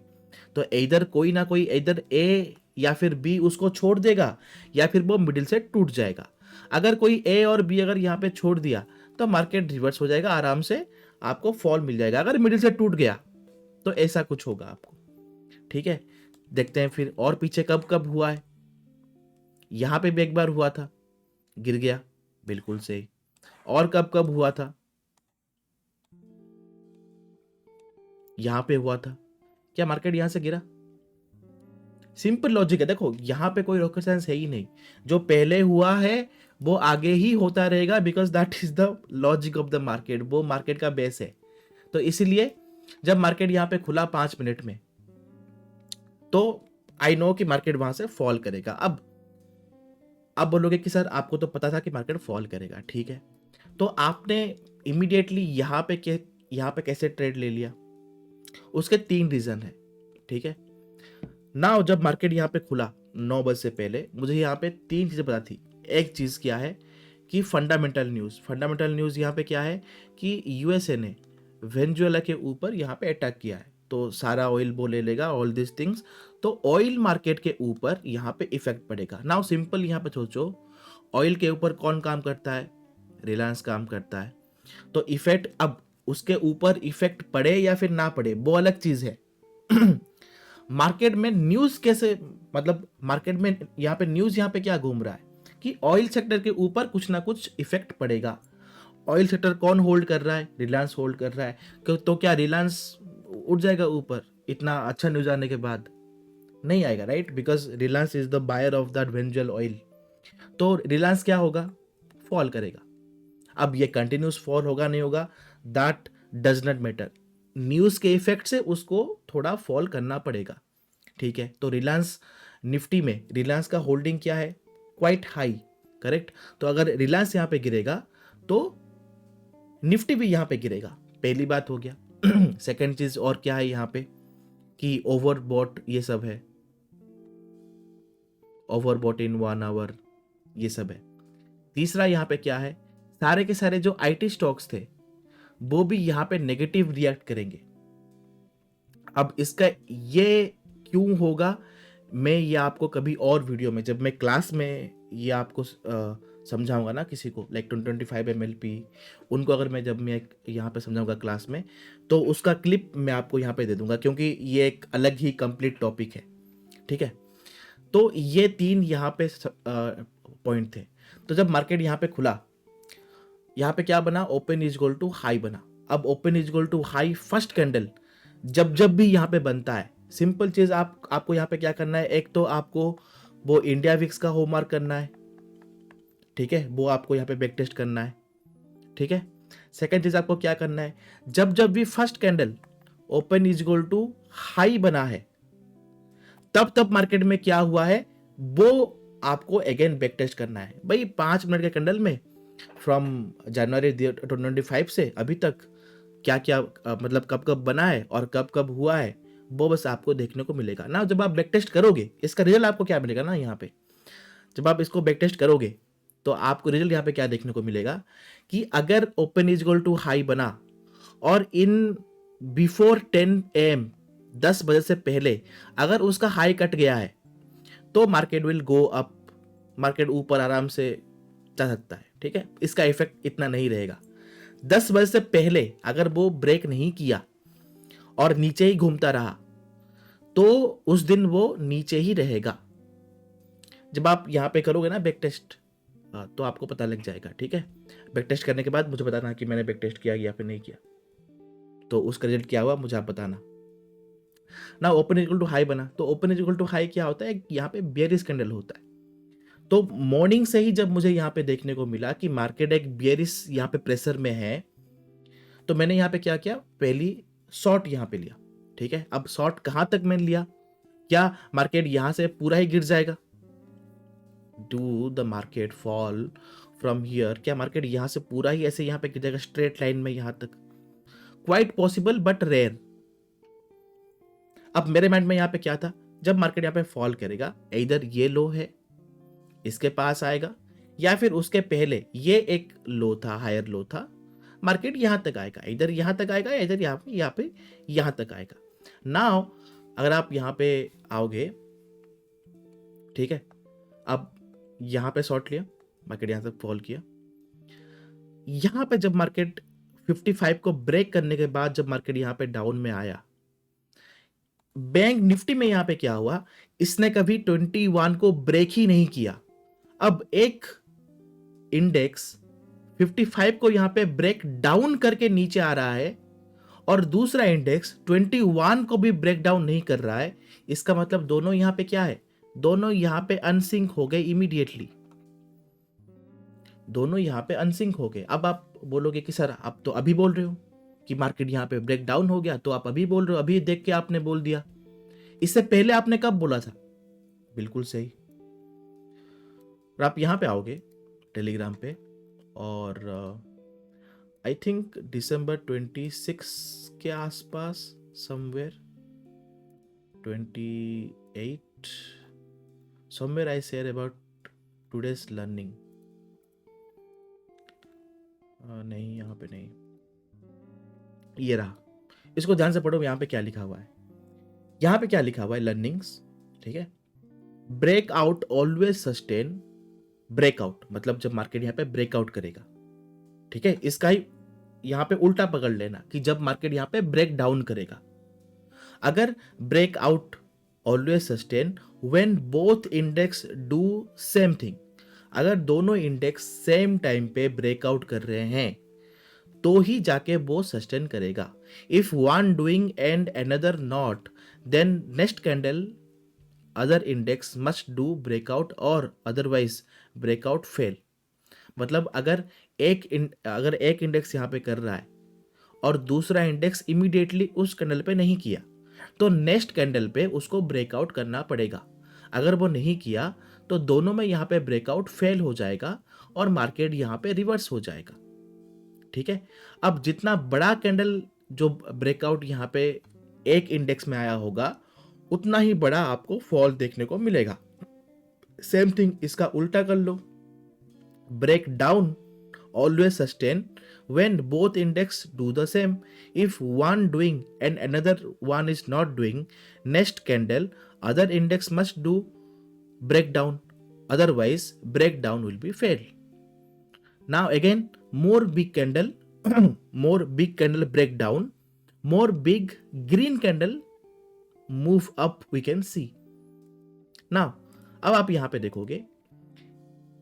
तो इधर कोई ना कोई, इधर ए या फिर बी उसको छोड़ देगा, या फिर वो मिडिल से टूट जाएगा। अगर कोई ए और बी अगर यहाँ पे छोड़ दिया, तो मार्केट रिवर्स हो जाएगा, आराम से आपको फॉल मिल जाएगा। अगर मिडिल से टूट गया तो ऐसा कुछ होगा आपको। ठीक है, देखते हैं फिर और पीछे कब कब हुआ है। यहां पे भी एक बार हुआ था, गिर गया, बिल्कुल सही। और कब कब हुआ था? यहां पे हुआ था। क्या मार्केट यहां से गिरा? सिंपल लॉजिक है। देखो, यहां पे कोई रॉकेट साइंस है ही नहीं। जो पहले हुआ है वो आगे ही होता रहेगा, because that is the logic of the market. वो मार्केट का बेस है। तो इसीलिए जब मार्केट यहां पे खुला 5 मिनट में, तो आई नो कि मार्केट वहां से फॉल करेगा। अब बोलोगे कि सर आपको तो पता था कि मार्केट फॉल करेगा, ठीक है, तो आपने इमीडिएटली यहाँ पे कैसे ट्रेड ले लिया? उसके 3 रीजन है। ठीक है, नाउ जब मार्केट यहाँ पे खुला 9 बजे से पहले, मुझे यहाँ पे 3 चीजें पता थी। एक चीज क्या है कि फंडामेंटल न्यूज यहाँ पे क्या है कि यूएसए ने वेनेजुएला के ऊपर यहाँ पे अटैक किया है, तो सारा ऑयल वो ले लेगा, ऑल दिस थिंग्स। तो ऑयल मार्केट के ऊपर यहाँ पे इफेक्ट पड़ेगा। नाउ सिंपल यहाँ पे सोचो, ऑयल के ऊपर कौन काम करता है? रिलायंस काम करता है। तो इफेक्ट, अब उसके ऊपर इफेक्ट पड़े या फिर ना पड़े वो अलग चीज है। मार्केट में न्यूज कैसे, मतलब मार्केट में यहाँ पे न्यूज यहाँ पे क्या घूम रहा है कि ऑयल सेक्टर के ऊपर कुछ ना कुछ इफेक्ट पड़ेगा। ऑयल सेक्टर कौन होल्ड कर रहा है? रिलायंस होल्ड कर रहा है। तो क्या रिलायंस उठ जाएगा ऊपर इतना अच्छा न्यूज आने के बाद? नहीं आएगा, right? Because Reliance is the buyer of that Venezuelan oil. तो रिलायंस क्या होगा? फॉल करेगा। अब ये कंटिन्यूस फॉल होगा नहीं होगा, that does not matter. News के इफेक्ट से उसको थोड़ा फॉल करना पड़ेगा। ठीक है, तो रिलायंस निफ्टी में रिलायंस का होल्डिंग क्या है? Quite high, correct. तो अगर रिलायंस यहाँ पे गिरेगा तो निफ्टी भी यहाँ पे गिरेगा, पहली बात हो गया। सेकंड चीज और क्या है यहाँ पे कि ओवरबॉट ये सब है, ओवरबॉट इन 1 आवर ये सब है। तीसरा यहाँ पे क्या है, सारे के सारे जो आईटी स्टॉक्स थे वो भी यहाँ पे नेगेटिव रिएक्ट करेंगे। अब इसका ये क्यों होगा, मैं ये आपको कभी और वीडियो में, जब मैं क्लास में ये आपको समझाऊंगा ना किसी को, लाइक 25 MLP, उनको अगर मैं जब मैं यहाँ पे समझाऊंगा क्लास में, तो उसका क्लिप मैं आपको यहाँ पे दे दूंगा, क्योंकि ये एक अलग ही कंप्लीट टॉपिक है। ठीक है, तो ये 3 यहाँ पे पॉइंट थे। तो जब मार्केट यहाँ पे खुला, यहाँ पे क्या बना? Open is equal to high बना। अब open is equal to high first candle जब भी यहाँ पे बनता है, सिंपल चीज आपको यहाँ पे क्या करना है, एक तो आपको वो इंडिया विक्स का होमवर्क करना है। ठीक है, वो आपको यहाँ पे बैक टेस्ट करना है। ठीक है। सेकंड चीज आपको क्या करना है, जब जब भी first candle open is equal to high बना है, तब तब मार्केट में क्या हुआ है वो आपको अगेन बैक टेस्ट करना है। भाई 5 मिनट के कैंडल में फ्रॉम जनवरी 2025 से अभी तक क्या क्या मतलब कब कब बना है और कब कब हुआ है, वो बस आपको देखने को मिलेगा ना। जब आप बैक टेस्ट करोगे इसका रिजल्ट आपको क्या मिलेगा ना, यहाँ पे जब आप इसको बैक टेस्ट करोगे तो आपको रिजल्ट यहाँ पे क्या देखने को मिलेगा कि अगर open is equal to high बना और इन बिफोर 10 AM 10 बजे से पहले अगर उसका हाई कट गया है तो market will go up, market ऊपर आराम से जा सकता है, ठीक है। इसका इफेक्ट इतना नहीं रहेगा। 10 बजे से पहले अगर वो ब्रेक नहीं किया और नीचे ही घूमता रहा तो उस दिन वो नीचे ही रहेगा। जब आप यहाँ पे करोगे ना बैक टेस्ट तो आपको पता लग जाएगा, ठीक है। बैक टेस्ट करने के बाद मुझे बताना कि मैंने बैक टेस्ट किया या फिर नहीं किया, तो उसका रिजल्ट क्या हुआ मुझे आप बताना ना। ओपन इक्वल टू हाई बना तो ओपन इक्वल टू हाई क्या होता है, यहाँ पे बेयरिश कैंडल होता है। तो मॉर्निंग से ही जब मुझे यहाँ पे देखने को मिला कि मार्केट एक बेयरिश यहाँ पे प्रेशर में है, तो मैंने यहाँ पे क्या किया, पहली शॉर्ट यहाँ पे लिया, ठीक है। अब शॉर्ट कहाँ तक मैंने लिया, क्या मार्केट यहाँ से पूरा ही गिर जाएगा, do the market fall from here, क्या मार्केट यहाँ से पूरा ही ऐसे यहाँ पे गिर जाएगा स्ट्रेट लाइन में यहाँ तक, क्वाइट पॉसिबल बट रेयर। अब मेरे माइंड में यहाँ पे क्या था, जब मार्केट यहाँ पे फॉल करेगा इधर ये लो है इसके पास आएगा या फिर उसके पहले ये एक लो था, हायर लो था, मार्केट यहां तक आएगा, इधर यहां तक आएगा या इधर यहाँ पे यहां तक आएगा। नाउ अगर आप यहां पे आओगे, ठीक है, अब यहां पे शॉर्ट लिया, मार्केट यहां तक फॉल किया, यहां पे जब मार्केट 55 को ब्रेक करने के बाद जब मार्केट यहां पे डाउन में आया, बैंक निफ्टी में यहां पे क्या हुआ, इसने कभी 21 को ब्रेक ही नहीं किया। अब एक इंडेक्स 55 को यहां पे ब्रेक डाउन करके नीचे आ रहा है और दूसरा इंडेक्स 21 को भी ब्रेक डाउन नहीं कर रहा है, इसका मतलब दोनों यहां पे क्या है, दोनों यहां पे अनसिंक हो गए इमीडिएटली, दोनों यहां पे अनसिंक हो गए। अब आप बोलोगे कि सर आप तो अभी बोल रहे हो कि मार्केट यहां पे ब्रेक डाउन हो गया, तो आप अभी बोल रहे हो, अभी देख के आपने बोल दिया, इससे पहले आपने कब बोला था? बिल्कुल सही। और आप यहां पे आओगे टेलीग्राम पे और आई थिंक दिसंबर 26 के आसपास somewhere 28 somewhere I share about today's learning, नहीं यहाँ पे नहीं, ये रहा, इसको ध्यान से पढ़ो, यहाँ पे क्या लिखा हुआ है, यहाँ पे क्या लिखा हुआ है, लर्निंग्स, ठीक है। ब्रेकआउट ऑलवेज सस्टेन, ब्रेकआउट मतलब जब मार्केट यहाँ पे ब्रेकआउट करेगा, ठीक है, इसका ही यहाँ पे उल्टा पकड़ लेना कि जब मार्केट यहाँ पे ब्रेक डाउन करेगा। अगर breakout always sustain when both index do same thing, अगर दोनों इंडेक्स सेम टाइम पे ब्रेकआउट कर रहे हैं तो ही जाके वो सस्टेन करेगा। If one doing and another not, then next candle other index must do breakout और अदरवाइज ब्रेकआउट फेल। मतलब अगर एक इंडेक्स यहाँ पे कर रहा है और दूसरा इंडेक्स इमीडिएटली उस कैंडल पे नहीं किया, तो नेक्स्ट कैंडल पे उसको ब्रेकआउट करना पड़ेगा। अगर वो नहीं किया तो दोनों में यहाँ पे ब्रेकआउट फेल हो जाएगा और मार्केट यहाँ पे रिवर्स हो जाएगा, ठीक है। अब जितना बड़ा कैंडल जो ब्रेकआउट यहाँ पे एक इंडेक्स में आया होगा, उतना ही बड़ा आपको फॉल देखने को मिलेगा। सेम थिंग इसका उल्टा कर लो, break down always sustain when both index do the same. If one doing and another one is not doing, next candle other index must do breakdown, otherwise breakdown will be fail. Now again more big candle more big candle breakdown, more big green candle move up we can see. Now अब आप यहां पे देखोगे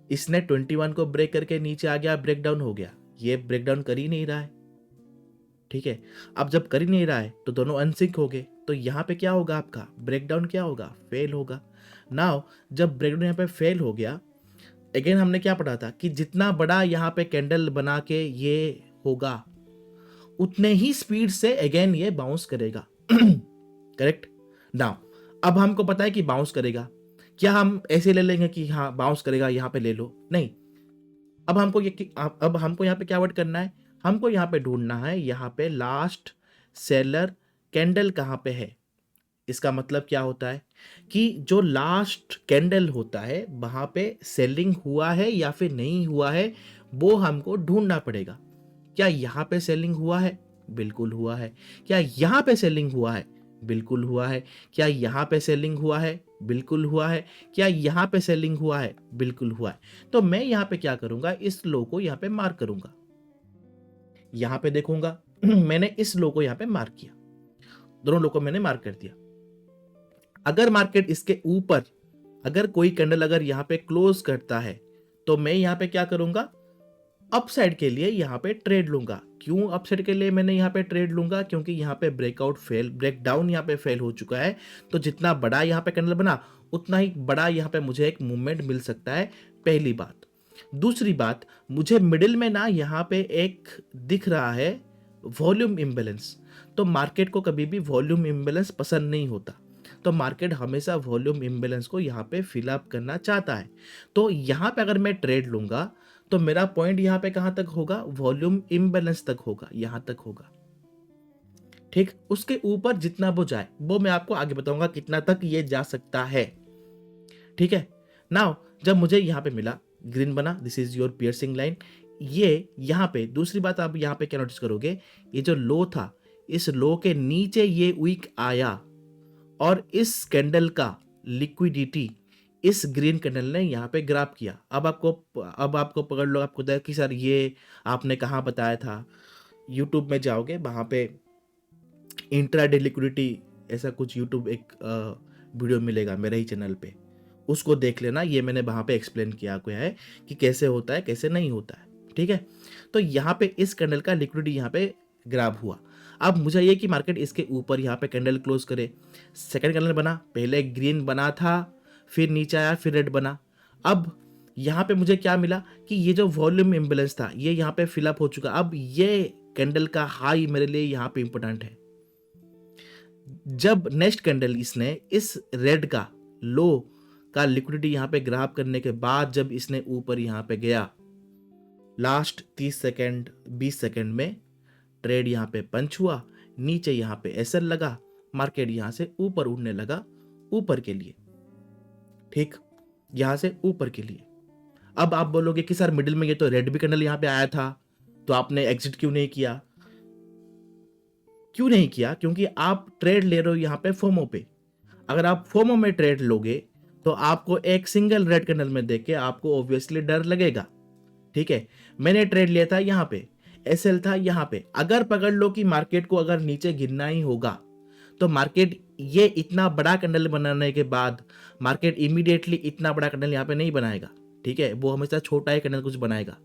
इसने 21 को break करके नीचे आ गया, ब्रेकडाउन हो गया, ये ब्रेकडाउन कर ही नहीं रहा है, ठीक है। अब जब कर ही नहीं रहा है तो दोनों अनसिंक हो गए, तो यहाँ पे क्या होगा, आपका ब्रेकडाउन क्या होगा, फेल होगा। नाउ जब ब्रेकडाउन यहाँ पे फेल हो गया अगेन हमने क्या पढ़ा था कि जितना बड़ा यहाँ पे कैंडल बना के ये होगा उतने ही स्पीड से अगेन ये बाउंस करेगा। करेक्ट। नाउ अब हमको पता है कि बाउंस करेगा। क्या हम ऐसे ले लेंगे कि हाँ बाउंस करेगा यहाँ पे ले लो? नहीं। अब हमको यहाँ पे क्या वर्ड करना है? हमको यहाँ पे ढूंढना है यहाँ पे लास्ट सेलर कैंडल कहाँ पे है। इसका मतलब क्या होता है कि जो लास्ट कैंडल होता है वहां पे सेलिंग हुआ है या फिर नहीं हुआ है, वो हमको ढूंढना पड़ेगा। क्या यहाँ पे सेलिंग हुआ है? बिल्कुल हुआ है। क्या यहाँ पे सेलिंग हुआ है? बिल्कुल हुआ है। क्या यहाँ पे सेलिंग हुआ है? बिल्कुल हुआ है। क्या यहाँ पे सेलिंग हुआ है? बिल्कुल हुआ है। तो मैं यहाँ पे क्या करूंगा, इस लो को यहाँ पे मार्क करूंगा। यहाँ पे देखूंगा मैंने इस लो को यहाँ पे मार्क किया, दोनों लो को मैंने मार्क कर दिया। अगर मार्केट इसके ऊपर, अगर कोई कैंडल अगर यहाँ पे क्लोज करता है तो मैं यहाँ पे क्या करूंगा, अपसाइड के लिए यहाँ पे ट्रेड लूंगा। क्यों अपसाइड के लिए मैंने यहाँ पे ट्रेड लूंगा? क्योंकि यहाँ पे ब्रेकडाउन यहाँ पे फेल हो चुका है। तो जितना बड़ा यहाँ पे कैंडल बना उतना ही बड़ा यहाँ पे मुझे एक मूवमेंट मिल सकता है, पहली बात। दूसरी बात, मुझे मिडिल में ना यहाँ पे एक दिख रहा है वॉल्यूम इम्बेलेंस। तो मार्केट को कभी भी वॉल्यूम इम्बेलेंस पसंद नहीं होता, तो मार्केट हमेशा वॉल्यूम इम्बेलेंस को यहाँ पे फिल अप करना चाहता है। तो यहाँ पे अगर मैं ट्रेड लूंगा तो मेरा पॉइंट यहाँ पे कहाँ तक होगा? वॉल्यूम इम्बेलेंस तक होगा, यहाँ तक होगा। ठीक। उसके ऊपर जितना वो जाए वो मैं आपको आगे बताऊंगा कितना तक ये जा सकता है। ठीक है। नाउ जब मुझे यहाँ पे मिला ग्रीन बना, this is your piercing line. ये यहाँ पे दूसरी बात आप यहाँ पे क्या नोटिस करोगे, ये जो लो था इस लो के नीचे ये वीक आया और इस कैंडल का लिक्विडिटी इस ग्रीन कैंडल ने यहाँ पे ग्रैब किया। अब आपको पकड़ लो, आपको देखा कि सर ये आपने कहाँ बताया था। यूट्यूब में जाओगे, वहाँ पे इंट्राडे लिक्विडिटी ऐसा कुछ यूट्यूब एक वीडियो मिलेगा मेरे ही चैनल पे, उसको देख लेना। ये मैंने वहाँ पे एक्सप्लेन किया गया है कि कैसे होता है कैसे नहीं होता है। ठीक है। तो यहाँ पे इस कैंडल का लिक्विडिटी यहाँ पे ग्रैब हुआ। अब मुझे ये कि मार्केट इसके ऊपर यहाँ पे कैंडल क्लोज करे। सेकंड कैंडल बना, पहले ग्रीन बना था, फिर नीचे आया, फिर रेड बना। अब यहाँ पे मुझे क्या मिला कि ये जो वॉल्यूम इम्बेलेंस था ये यहाँ पे फिलअप हो चुका। अब ये कैंडल का हाई मेरे लिए यहाँ पे इंपॉर्टेंट है। जब नेक्स्ट कैंडल इसने इस रेड का लो का लिक्विडिटी यहाँ पे ग्रैब करने के बाद जब इसने ऊपर यहाँ पे गया, लास्ट 30 सेकेंड 20 सेकेंड में ट्रेड यहाँ पे पंच हुआ, नीचे यहाँ पे एसएल लगा, मार्केट यहाँ से ऊपर उड़ने लगा, ऊपर के लिए। ठीक। यहाँ से ऊपर के लिए। अब आप बोलोगे कि सर मिडिल में ये तो रेड भी कैंडल यहाँ पे आया था, तो आपने एग्जिट क्यों नहीं किया? क्यों नहीं किया? क्योंकि आप ट्रेड ले रहे हो यहाँ पे फोमो पे। अगर आप फोमो में ट्रेड लोगे तो आपको एक सिंगल रेड कैंडल में देख के आपको ऑब्वियसली डर लगेगा। ठीक है। मैंने ट्रेड लिया था यहाँ पे, एसएल था यहाँ पे। अगर पकड़ लो कि मार्केट को अगर नीचे गिरना ही होगा तो मार्केट ये इतना बड़ा कैंडल बनाने के बाद मार्केट इमीडिएटली इतना बड़ा कैंडल यहाँ पे नहीं बनाएगा। ठीक है। वो हमेशा छोटा ही कैंडल कुछ बनाएगा।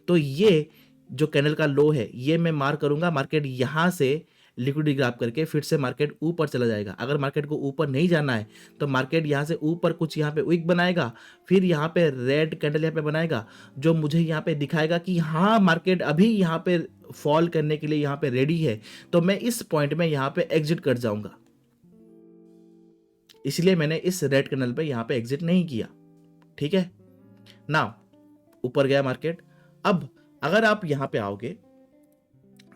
तो ये जो कैंडल का लो है ये मैं मार्क करूंगा, मार्केट यहाँ से लिक्विडिटी ग्रैब करके फिर से मार्केट ऊपर चला जाएगा। अगर मार्केट को ऊपर नहीं जाना है तो मार्केट यहाँ से ऊपर कुछ यहाँ पे विक बनाएगा, फिर यहाँ पे रेड कैंडल यहाँ पे बनाएगा जो मुझे यहाँ पे दिखाएगा कि हाँ मार्केट अभी यहाँ पे फॉल करने के लिए यहाँ पे रेडी है। तो मैं इस पॉइंट में यहाँ पे एग्जिट कर जाऊंगा, इसलिए मैंने इस रेड कैंडल पे यहाँ पे एग्जिट नहीं किया। ठीक है। नाउ ऊपर गया मार्केट। अब अगर आप यहाँ पे आओगे,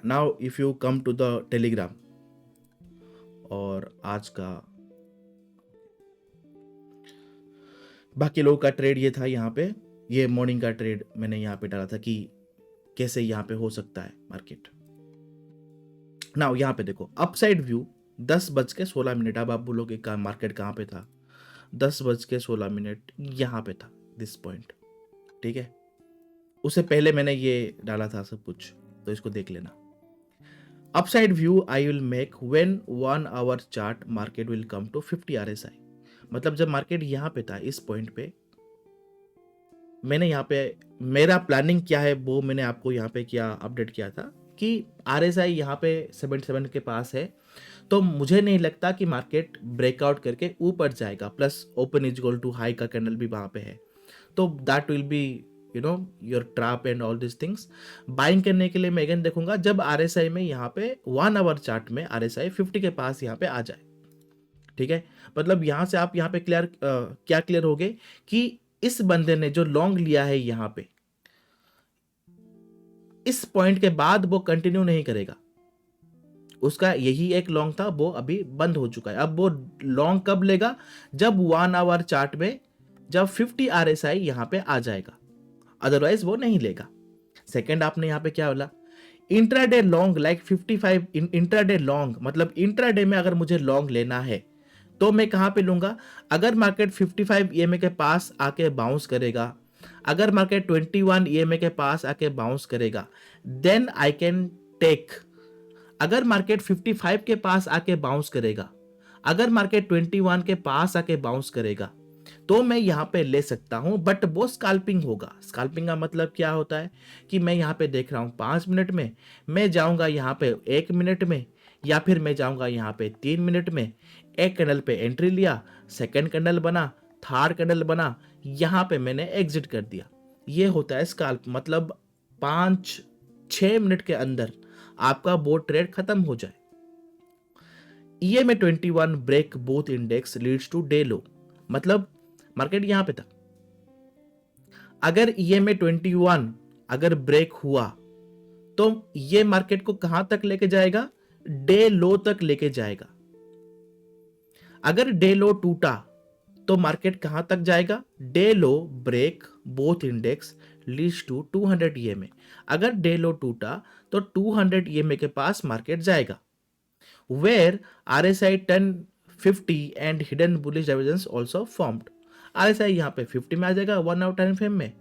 now if you come to the Telegram, और आज का बाकी लोगों का ट्रेड ये था यहाँ पे, ये मॉर्निंग का ट्रेड मैंने यहाँ पे डाला था कि कैसे यहाँ पे हो सकता है मार्केट। नाउ यहाँ पे देखो अपसाइड व्यू 10:16। अब आप बोलोगे का मार्केट कहाँ पे था? 10:16 यहाँ पे था, दिस पॉइंट। ठीक है। उससे पहले मैंने ये डाला था सब कुछ, तो इसको देख लेना। Upside view I will make when 1 hour chart market will come to 50 RSI। मतलब जब मार्केट यहाँ पे था इस पॉइंट पे, मैंने यहाँ पे मेरा प्लानिंग क्या है वो मैंने आपको यहाँ पे क्या अपडेट किया था कि RSI यहाँ पे 77 के पास है, तो मुझे नहीं लगता कि मार्केट ब्रेकआउट करके ऊपर जाएगा। Plus open is equal to high का कैंडल भी वहाँ पे है। तो that will be your trap and all this things. Buying करने के लिए मैं अगेन देखूंगा जब RSI में यहाँ पे 1 आवर चार्ट में RSI 50 के पास यहाँ पे आ जाए, ठीक है। मतलब यहाँ से आप यहाँ पे क्या क्लियर हो गए कि इस बंदे ने जो लॉन्ग लिया है यहाँ पे, इस पॉइंट के बाद वो कंटिन्यू नहीं करेगा, उसका यही एक लॉन्ग था, वो अभी बंद हो चुका है। अब वो लॉन्ग कब लेगा, जब 1 आवर चार्ट में जब 50 RSI यहाँ पे आ जाएगा, अदरवाइज वो नहीं लेगा। सेकंड आपने यहाँ पे क्या बोला, intraday long like 55 intraday long, मतलब इंट्राडे में अगर मुझे लॉन्ग लेना है तो मैं कहाँ पे लूंगा, अगर मार्केट 55 EMA के पास आके बाउंस करेगा, अगर मार्केट 21 EMA के पास आके बाउंस करेगा, देन आई कैन टेक। अगर मार्केट 55 के पास आके बाउंस करेगा, अगर मार्केट 21 के पास आके बाउंस करेगा, तो मैं यहाँ पे ले सकता हूं, बट वो स्कैल्पिंग होगा। स्कैल्पिंग का मतलब क्या होता है कि मैं यहाँ पे देख रहा हूँ 5 मिनट में, मैं जाऊंगा यहाँ पे 1 मिनट में, या फिर मैं जाऊंगा यहाँ पे 3 मिनट में, एक कैंडल पे एंट्री लिया, सेकंड कैंडल बना, थर्ड कैंडल बना, यहाँ पे मैंने एग्जिट कर दिया। ये होता है स्कैल्प, मतलब 5-6 मिनट के अंदर आपका वो ट्रेड खत्म हो जाए। EMA 21 break both index leads to day low, मतलब मार्केट यहां पे था, अगर EMA 21 अगर ब्रेक हुआ तो ये मार्केट को कहां तक लेके जाएगा, डे लो तक लेके जाएगा। अगर डे लो टूटा तो मार्केट कहां तक जाएगा, day low break both index leads to 200 EMA। अगर डे लो टूटा तो 200 EMA के पास मार्केट जाएगा, where RSI 1050 and hidden bullish divergence also formed। RSI यहाँ पे 50 में आ जाएगा 1 आवर टाइम फ्रेम में,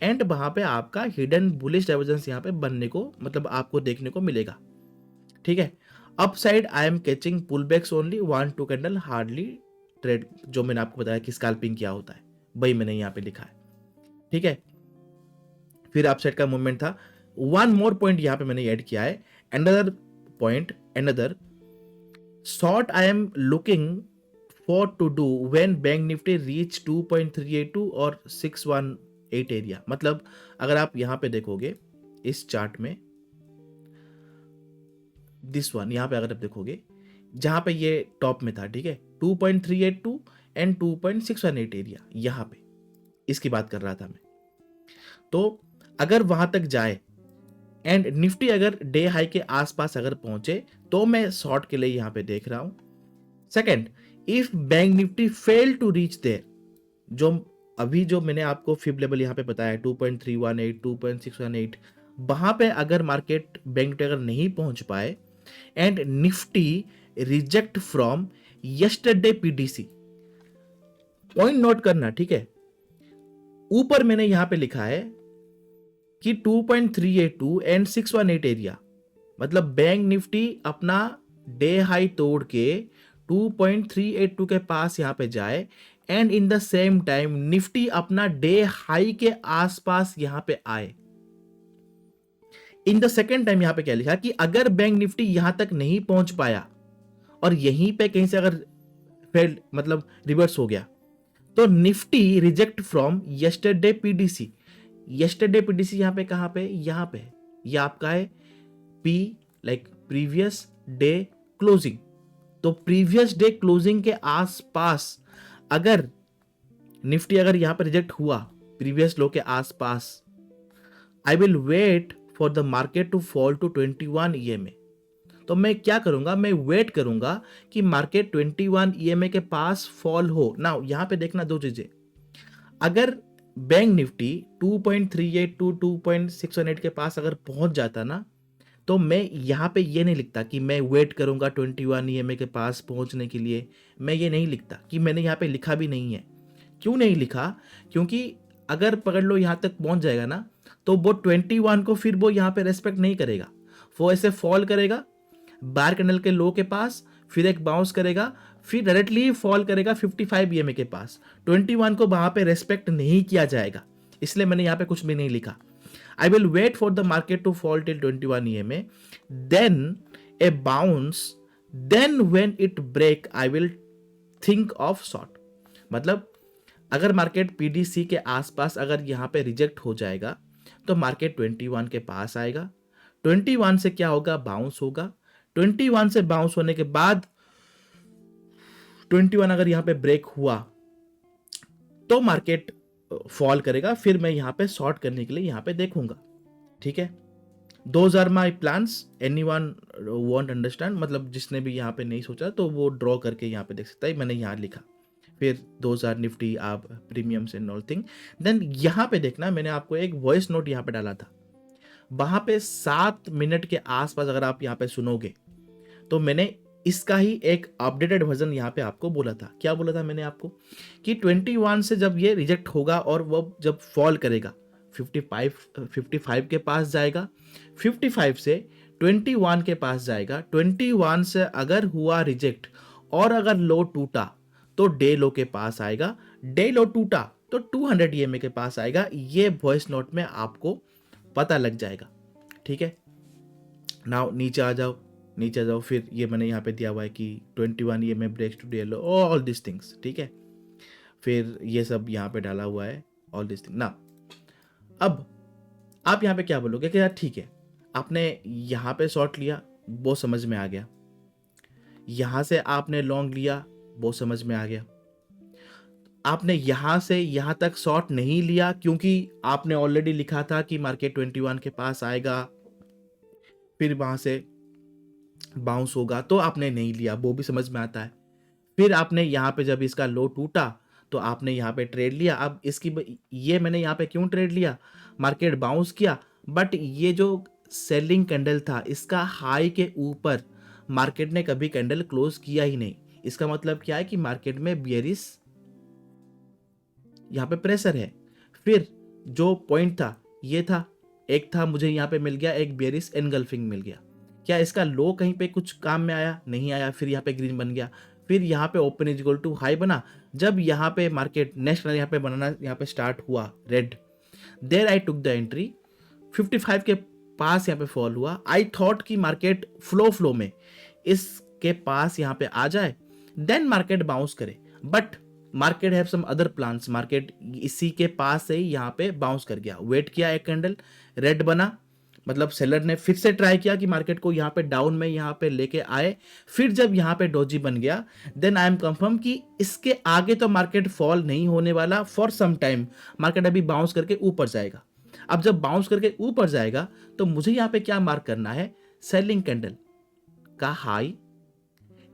एंड वहां पे आपका हिडन बुलिश डाइवर्जेंस यहाँ पे बनने को, मतलब आपको देखने को मिलेगा, ठीक है। Upside I am catching pull backs only 1-2 candle hardly trade, जो मैंने आपको बताया कि स्कैल्पिंग क्या होता है, वही मैंने यहाँ पे लिखा है, ठीक है। फिर अपसाइड का मूवमेंट था। वन मोर पॉइंट यहाँ पे मैंने ऐड किया है, another point, another short I am looking for to do when bank Nifty reach 2.382 और 618 एरिया। मतलब अगर आप यहां पे देखोगे इस चार्ट में, दिस वन यहां पे अगर आप देखोगे जहां पे ये टॉप में था, ठीक है, 2.382 एंड 2.618 एरिया, यहां पे इसकी बात कर रहा था मैं। तो अगर वहां तक जाए एंड निफ्टी अगर डे हाई के आसपास अगर पहुंचे तो मैं शॉर्ट के लिए यहां पे देख रहा हूं। Second, if Bank Nifty fail to reach there, जो अभी जो मैंने आपको फिब लेवल यहाँ पे बताया 2.318 2.618, वहां पे अगर मार्केट बैंक निफ्टी अगर नहीं पहुंच पाए and Nifty reject from yesterday PDC, point note करना, ठीक है, ऊपर मैंने यहां पे लिखा है कि 2.382 एंड 618 एरिया, मतलब बैंक निफ्टी अपना डे हाई तोड़ के 2.382 के पास यहां पे जाए and in the same time Nifty अपना डे हाई के आसपास यहां पे आए। इन द सेकेंड टाइम यहां पे क्या लिखा कि अगर बैंक निफ्टी यहां तक नहीं पहुंच पाया और यहीं पे कहीं से अगर फेल, मतलब रिवर्स हो गया, तो Nifty reject from yesterday PDC। Yesterday PDC यहां पे कहां पे, यहां पे ये आपका है P like previous day closing. तो प्रीवियस डे क्लोजिंग के आसपास अगर निफ्टी अगर यहां पर रिजेक्ट हुआ प्रीवियस लो के आसपास, I will wait for the market to fall to 21 EMA। तो मैं क्या करूंगा, मैं वेट करूंगा कि मार्केट 21 EMA के पास फॉल हो ना। यहां पे देखना दो चीजें, अगर बैंक निफ्टी 2.382 2.618 के पास अगर पहुंच जाता ना, तो मैं यहाँ पे ये नहीं लिखता कि मैं वेट करूंगा 21 EMA के पास पहुंचने के लिए, मैं ये नहीं लिखता, कि मैंने यहाँ पे लिखा भी नहीं है। क्यों नहीं लिखा, क्योंकि अगर पकड़ लो यहाँ तक पहुंच जाएगा ना, तो वो 21 को फिर वो यहाँ पे रेस्पेक्ट नहीं करेगा, वो ऐसे फॉल करेगा बार कैंडल के लो के पास, फिर एक बाउंस करेगा, फिर डायरेक्टली फॉल करेगा 55 EMA के पास। 21 को वहां पे रेस्पेक्ट नहीं किया जाएगा, इसलिए मैंने यहाँ पे कुछ भी नहीं लिखा। I will wait for the market to fall till 21 EMA, then a bounce, then when it break I will think of short। मतलब अगर मार्केट पीडीसी के आसपास अगर यहाँ पे रिजेक्ट हो जाएगा तो मार्केट 21 के पास आएगा, 21 से क्या होगा, बाउंस होगा, 21 से बाउंस होने के बाद 21 अगर यहाँ पे ब्रेक हुआ तो मार्केट फॉल करेगा, फिर मैं यहाँ पे शॉर्ट करने के लिए यहाँ पे देखूंगा। ठीक है, those are my plans, anyone want understand, मतलब जिसने भी यहाँ पे नहीं सोचा तो वो ड्रॉ करके यहाँ पे देख सकता है, मैंने यहाँ लिखा। फिर दोज आर निफ्टी आप premiums and all thing. Then यहाँ पे देखना, मैंने आपको एक वॉइस नोट यहाँ पे डाला था, वहां पे 7 मिनट के आसपास अगर आप यहाँ पे सुनोगे तो मैंने इसका ही एक अपडेटेड वर्जन यहाँ पे आपको बोला था। क्या बोला था मैंने आपको कि 21 से जब ये रिजेक्ट होगा और वो जब फॉल करेगा 55 के पास जाएगा, 55 से 21 के पास जाएगा, 21 से अगर हुआ रिजेक्ट और अगर लो टूटा तो डे लो के पास आएगा, डे लो टूटा तो 200 EMA के पास आएगा। ये वॉइस नोट में आपको पता लग जाएगा। ठीक है, नाउ नीचे आ जाओ, नीचे आ जाओ, फिर ये मैंने यहाँ पे दिया हुआ है कि 21 EMA breaks to day low, all this things. ठीक है, फिर ये सब यहाँ पे डाला हुआ है, ऑल दिस थिंग। ना अब आप यहाँ पे क्या बोलोगे कि यार ठीक है, आपने यहाँ पे शॉर्ट लिया, वो समझ में आ गया, यहाँ से आपने लॉन्ग लिया, वो समझ में आ गया, आपने यहाँ से यहाँ तक शॉर्ट नहीं लिया क्योंकि आपने ऑलरेडी लिखा था कि मार्केट 21 के पास आएगा, फिर वहां से बाउंस होगा, तो आपने नहीं लिया, वो भी समझ में आता है। फिर आपने यहाँ पे जब इसका लो टूटा तो आपने यहाँ पे ट्रेड लिया। अब ये मैंने यहाँ पे क्यों ट्रेड लिया, मार्केट बाउंस किया बट ये जो सेलिंग कैंडल था इसका हाई के ऊपर मार्केट ने कभी कैंडल क्लोज किया ही नहीं। इसका मतलब क्या है कि मार्केट में बियरिश यहाँ पे प्रेशर है। फिर जो पॉइंट था ये था, एक था मुझे यहाँ पे मिल गया, एक बियरिश एनगल्फिंग मिल गया। क्या इसका लो कहीं पे कुछ काम में आया, नहीं आया। फिर यहाँ पे ग्रीन बन गया, फिर यहाँ पे open is equal to high बना। जब यहाँ पे मार्केट नेक्स्ट यहाँ पे बनाना यहाँ पे स्टार्ट हुआ red, there I took the entry, 55 के पास यहाँ पे फॉल हुआ। आई थॉट कि मार्केट फ्लो में इसके पास यहाँ पे आ जाए, देन मार्केट बाउंस करे, but market have some other plans. Market इसी के पास से ही यहाँ पे बाउंस कर गया, वेट किया, एक कैंडल रेड बना, मतलब सेलर ने फिर से ट्राई किया कि मार्केट को यहाँ पे डाउन में यहाँ पे लेके आए। फिर जब यहाँ पे डोजी बन गया, देन आई एम कंफर्म कि इसके आगे तो मार्केट फॉल नहीं होने वाला फॉर सम टाइम, मार्केट अभी बाउंस करके ऊपर जाएगा। अब जब बाउंस करके ऊपर जाएगा तो मुझे यहाँ पे क्या मार्क करना है, सेलिंग कैंडल का हाई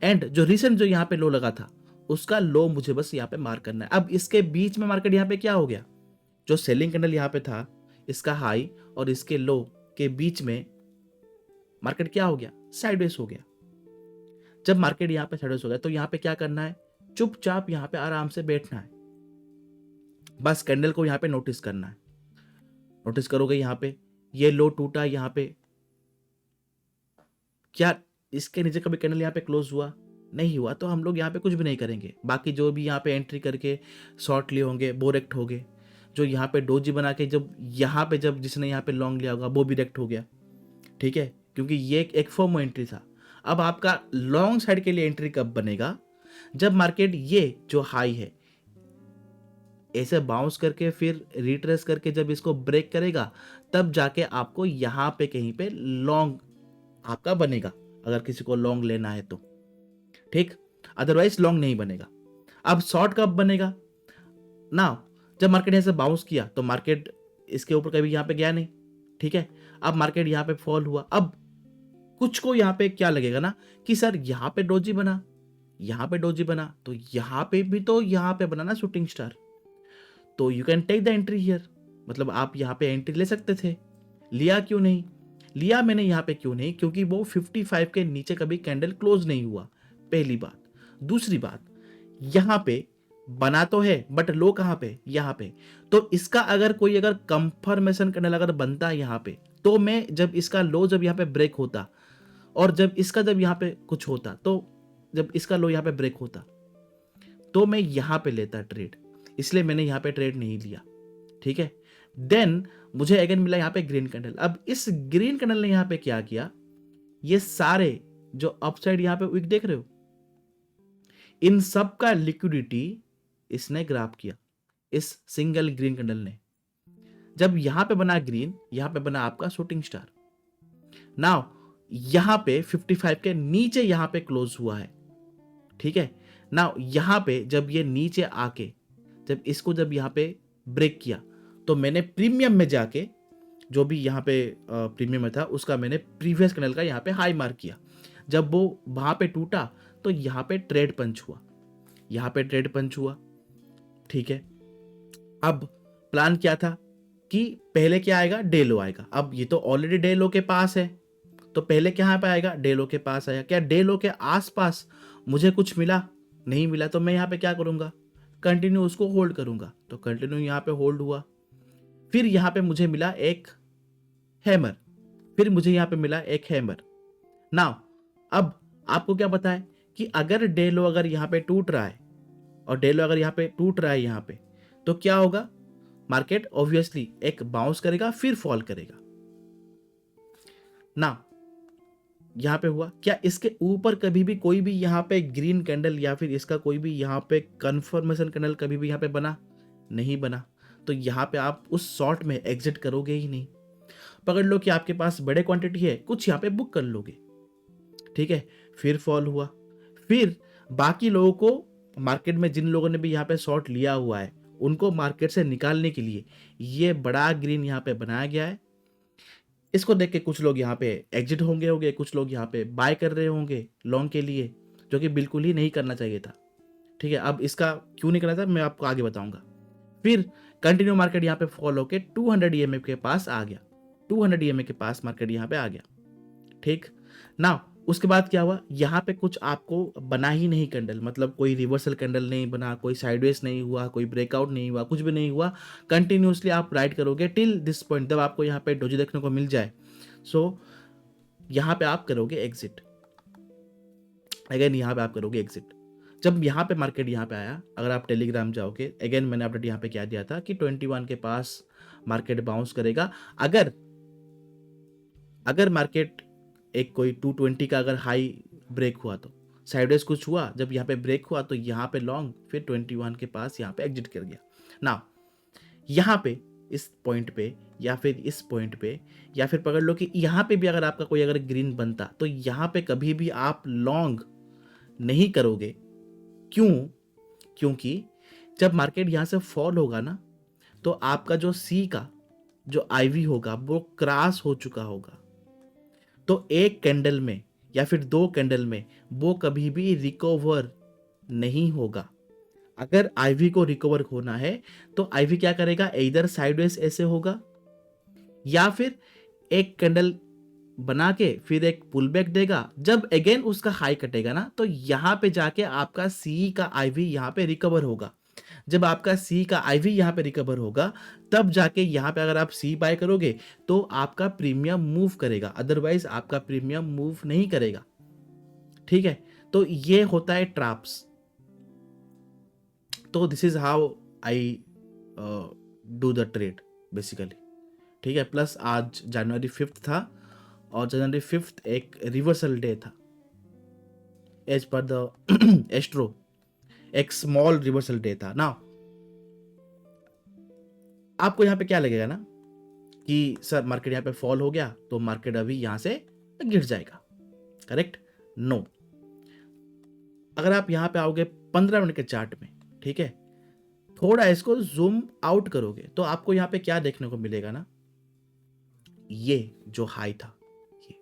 एंड जो रिसेंट जो यहाँ पे लो लगा था उसका लो मुझे बस यहाँ पे मार्क करना है। अब इसके बीच में मार्केट यहाँ पे क्या हो गया, जो सेलिंग कैंडल यहाँ पे था इसका हाई और इसके लो के बीच में मार्केट क्या हो गया, साइडवेज हो गया। जब मार्केट यहाँ पे साइडवेज हो गया तो यहाँ पे क्या करना है, चुपचाप यहाँ पे आराम से बैठना है, बस कैंडल को यहाँ पे नोटिस करना है। नोटिस करोगे यहाँ पे ये लो टूटा, यहाँ पे क्या इसके नीचे कभी कैंडल यहाँ पे क्लोज हुआ, नहीं हुआ, तो हम लोग यहाँ पे कुछ भी नहीं करेंगे। बाकी जो भी यहाँ पे एंट्री करके शॉर्ट लिए होंगे वो रेक्ट हो गए, जो यहाँ पे डोजी बना के जब यहाँ पे जब जिसने यहाँ पे लॉन्ग लिया होगा वो भी रेक्ट हो गया। ठीक है, क्योंकि ये एक फॉर्म एंट्री था। अब आपका लॉन्ग साइड के लिए एंट्री कब बनेगा, जब मार्केट ये जो हाई है ऐसे बाउंस करके फिर रिट्रेस करके जब इसको ब्रेक करेगा, तब जाके आपको यहाँ पे कहीं पे लॉन्ग आपका बनेगा, अगर किसी को लॉन्ग लेना है तो। ठीक, अदरवाइज लॉन्ग नहीं बनेगा। अब शॉर्ट कब बनेगा ना, जब मार्केट ऐसे बाउंस किया तो मार्केट इसके ऊपर कभी यहाँ पे गया नहीं। ठीक है, अब मार्केट यहाँ पे फॉल हुआ, अब कुछ को यहाँ पे क्या लगेगा ना कि सर यहाँ पे डोजी बना, यहाँ पे डोजी बना, तो यहाँ पे भी तो यहाँ पे बना ना शूटिंग स्टार, तो you can take the entry here. मतलब आप यहाँ पे एंट्री ले सकते थे, लिया क्यों नहीं, लिया मैंने यहाँ पे क्यों नहीं, क्योंकि वो 55 के नीचे कभी कैंडल क्लोज नहीं हुआ, पहली बात। दूसरी बात, यहाँ पे बना तो है बट लो कहाँ पे, यहाँ पे, तो इसका अगर कोई अगर कंफर्मेशन कैंडल अगर बनता है यहाँ पे, तो मैं जब इसका लो जब यहाँ पे ब्रेक होता और जब इसका जब यहाँ पे कुछ होता, तो जब इसका लो यहाँ पे ब्रेक होता तो मैं यहाँ पे लेता ट्रेड, इसलिए मैंने यहाँ पे ट्रेड नहीं लिया। ठीक है, देन मुझे अगेन मिला यहाँ पे ग्रीन कैंडल। अब इस ग्रीन कैंडल ने यहाँ पे क्या किया, ये सारे जो अपसाइड यहाँ पे विक देख रहे हो, इन सब का लिक्विडिटी इसने ग्राब किया। इस सिंगल ग्रीन कैंडल ने। जब यहां पे बना ग्रीन, यहां पे बना आपका शूटिंग स्टार। नाउ यहां पे 55 के नीचे यहां पे क्लोज हुआ है, ठीक है। नाउ यहां पे जब ये नीचे आके जब यहां पे ब्रेक किया, तो मैंने प्रीमियम में जाके जो भी यहाँ पे प्रीमियम में था उसका मैंने प्रीवियस कैंडल का यहाँ पे हाई मार्क किया। जब वो वहां पे टूटा तो यहाँ पे ट्रेड पंच हुआ, यहाँ पे ट्रेड पंच हुआ, ठीक है। अब प्लान क्या था कि पहले क्या आएगा, डे लो आएगा। अब ये तो ऑलरेडी डे लो के पास है, तो पहले क्या पे आएगा, डे लो के पास आया। क्या डे लो के आसपास मुझे कुछ मिला, नहीं मिला, तो मैं यहाँ पे क्या करूंगा, कंटिन्यू उसको होल्ड करूंगा। तो कंटिन्यू यहाँ पे होल्ड हुआ। फिर यहाँ पे मुझे मिला एक हैमर, फिर मुझे यहाँ पे मिला एक हैमर। नाउ अब आपको क्या पता है कि अगर डे लो अगर यहाँ पे टूट रहा है और डे लो अगर यहाँ पे टूट रहा है यहाँ पे, तो क्या होगा, मार्केट ऑब्वियसली एक बाउंस करेगा फिर फॉल करेगा ना। यहां पे हुआ क्या, इसके ऊपर कभी भी कोई भी यहाँ पे ग्रीन कैंडल या फिर इसका कोई भी यहाँ पे कंफर्मेशन कैंडल कभी भी यहाँ पे बना, नहीं बना। तो यहाँ पे आप उस शॉर्ट में एग्जिट करोगे ही नहीं। पकड़ लो कि आपके पास बड़े क्वांटिटी है, कुछ यहाँ पे बुक कर लोगे, ठीक है। फिर फॉल हुआ, फिर बाकी लोगों को, मार्केट में जिन लोगों ने भी यहाँ पे शॉर्ट लिया हुआ है उनको मार्केट से निकालने के लिए ये बड़ा ग्रीन यहाँ पे बनाया गया है। इसको देख के कुछ लोग यहाँ पे एग्जिट होंगे, कुछ लोग यहाँ पे बाय कर रहे होंगे लॉन्ग के लिए, जो कि बिल्कुल ही नहीं करना चाहिए था, ठीक है। अब इसका क्यों नहीं करना था मैं आपको आगे बताऊंगा। फिर कंटिन्यू मार्केट यहाँ पे फॉल होके 200 EMA के पास आ गया, 200 EMA के पास मार्केट यहाँ पे आ गया, ठीक ना। उसके बाद क्या हुआ, यहाँ पे कुछ आपको बना ही नहीं कैंडल, मतलब कोई रिवर्सल कैंडल नहीं बना, कोई साइडवेज नहीं हुआ, कोई ब्रेकआउट नहीं हुआ, कुछ भी नहीं हुआ। कंटिन्यूसली आप राइड करोगे टिल दिस पॉइंट, जब आपको यहाँ पे डोजी देखने को मिल जाए, सो यहाँ पे आप करोगे एग्जिट। अगेन यहाँ पे आप करोगे एग्जिट। जब यहाँ पे मार्केट यहाँ पे आया, अगर आप टेलीग्राम जाओगे, अगेन मैंने अपडेट यहाँ पे क्या दिया था कि 21 के पास मार्केट बाउंस करेगा। अगर मार्केट एक कोई 220 का अगर हाई ब्रेक हुआ तो साइडवेज कुछ हुआ, जब यहाँ पे ब्रेक हुआ तो यहाँ पे लॉन्ग, फिर 21 के पास यहाँ पे एग्जिट कर गया ना। यहाँ पे इस पॉइंट पे या फिर इस पॉइंट पे, या फिर पकड़ लो कि यहाँ पे भी अगर आपका कोई अगर ग्रीन बनता तो यहाँ पे कभी भी आप लॉन्ग नहीं करोगे। क्योंकि जब मार्केट यहाँ से फॉल होगा ना, तो आपका जो सी का जो आईवी होगा वो क्रॉस हो चुका होगा, तो एक कैंडल में या फिर दो कैंडल में वो कभी भी रिकवर नहीं होगा। अगर आईवी को रिकवर होना है तो आईवी क्या करेगा, इधर साइडवेज ऐसे होगा या फिर एक कैंडल बना के फिर एक पुल बैक देगा। जब अगेन उसका हाई कटेगा ना, तो यहां पे जाके आपका सी का आईवी यहां पे रिकवर होगा। जब आपका सी का आईवी यहां पे रिकवर होगा, तब जाके यहां पे अगर आप सी बाय करोगे तो आपका प्रीमियम मूव करेगा, अदरवाइज आपका प्रीमियम मूव नहीं करेगा, ठीक है। तो ये होता है ट्रैप्स। तो this is how I do the trade basically, ठीक है। प्लस आज जनवरी 5 था और जनवरी 5 एक रिवर्सल डे था एज पर द एस्ट्रो, एक स्मॉल रिवर्सल डे था ना। आपको यहां पे क्या लगेगा ना कि सर मार्केट यहां पे फॉल हो गया तो मार्केट अभी यहां से गिर जाएगा, करेक्ट? नो। अगर आप यहां पे आओगे 15 मिनट के चार्ट में, ठीक है, थोड़ा इसको जूम आउट करोगे तो आपको यहां पे क्या देखने को मिलेगा ना, ये जो हाई था,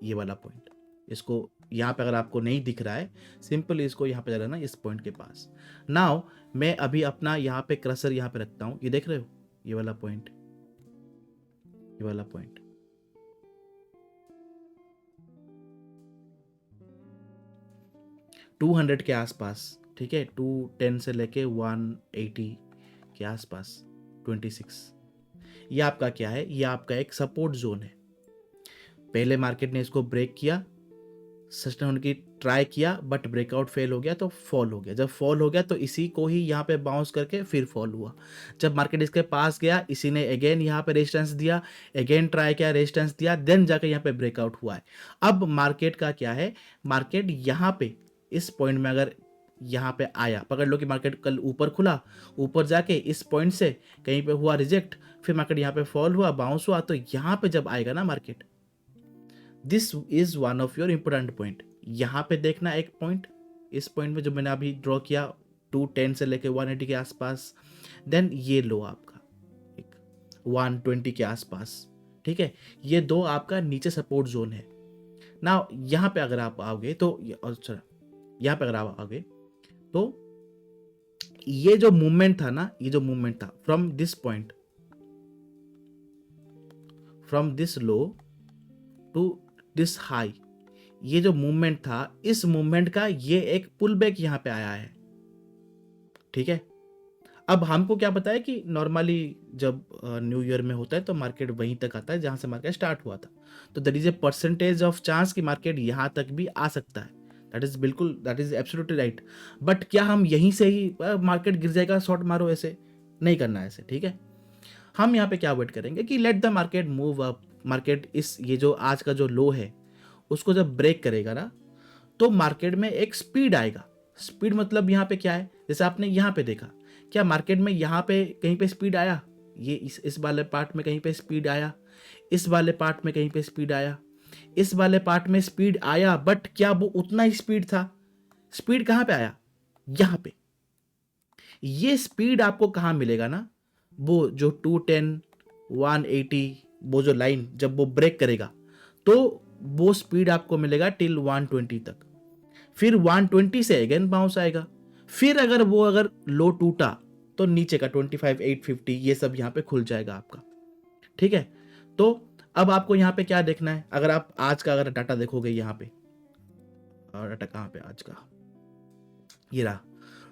ये वाला पॉइंट, इसको यहाँ पे अगर आपको नहीं दिख रहा है, सिंपल इसको यहाँ पे रहना इस पॉइंट के पास। नाउ मैं अभी अपना यहाँ पे क्रसर यहाँ पे रखता हूँ, ये देख रहे हो, ये वाला पॉइंट, ये वाला पॉइंट, टू 200 के आसपास, ठीक है, 210 से लेके 180 के आसपास, 26, ये आपका क्या है, ये आपका एक सपोर्ट जोन है। पहले मार्केट ने इसको ब्रेक किया, सस्टेन होने की ट्राई किया, बट ब्रेकआउट फेल हो गया तो फॉल हो गया। जब फॉल हो गया तो इसी को ही यहाँ पे बाउंस करके फिर फॉल हुआ। जब मार्केट इसके पास गया, इसी ने अगेन यहाँ पे रेजिस्टेंस दिया, अगेन ट्राई किया, रेजिस्टेंस दिया, देन जाके यहाँ पे ब्रेकआउट हुआ है। अब मार्केट का क्या है, मार्केट यहाँ पे इस पॉइंट में अगर यहाँ पे आया, पकड़ लो कि मार्केट कल ऊपर खुला, ऊपर जाके इस पॉइंट से कहीं पे हुआ रिजेक्ट, फिर मार्केट यहाँ पे फॉल हुआ, बाउंस हुआ, तो यहाँ पे जब आएगा ना market, this is one of your important point. यहाँ पे देखना एक पॉइंट, इस पॉइंट में जो मैंने अभी ड्रॉ किया 210 से लेके 180 के आसपास, देन ये लो आपका एक 120 के आसपास, ठीक है। ये दो आपका नीचे सपोर्ट जोन है ना। यहाँ पे अगर आप आओगे तो अच्छा, यहाँ पे अगर आप आओगे तो ये जो मूवमेंट था ना, ये जो मूवमेंट था from this point, from this low to this high, ये जो मूवमेंट था, इस मूवमेंट का ये एक पुल बैक यहाँ पे आया है, ठीक है। अब हमको क्या पता है कि नॉर्मली जब न्यू ईयर में होता है तो मार्केट वहीं तक आता है जहां से मार्केट स्टार्ट हुआ था, तो there is a percentage of chance कि मार्केट यहाँ तक भी आ सकता है। That is absolutely right. But क्या हम यहीं से ही मार्केट गिर जाएगा शॉर्ट मारो, ऐसे नहीं करना है ऐसे, ठीक है। हम यहाँ पे क्या वेट करेंगे कि let the market move up. Market इस ये जो आज का जो लो है उसको जब ब्रेक करेगा ना, तो मार्केट में एक स्पीड आएगा। स्पीड मतलब यहाँ पे क्या है, जैसे आपने यहाँ पे देखा, क्या मार्केट में यहाँ पे कहीं पे स्पीड आया, ये इस वाले पार्ट में कहीं पे स्पीड आया, इस वाले पार्ट में कहीं पे स्पीड आया, इस वाले पार्ट में स्पीड आया, बट क्या वो उतना ही स्पीड था? स्पीड कहाँ पे आया? यहाँ पे। ये स्पीड आपको कहाँ मिलेगा ना, वो जो 210 180 वो जो लाइन जब वो ब्रेक करेगा तो वो स्पीड आपको मिलेगा टिल 120 तक। फिर 120 से अगेन बाउंस आएगा, फिर अगर लो टूटा तो नीचे का 25 850 ये सब यहाँ पे खुल जाएगा आपका, ठीक है। तो अब आपको यहाँ पे क्या देखना है, अगर आप आज का अगर डाटा देखोगे यहाँ पे, और डाटा कहाँ पे आज का, ये रहा,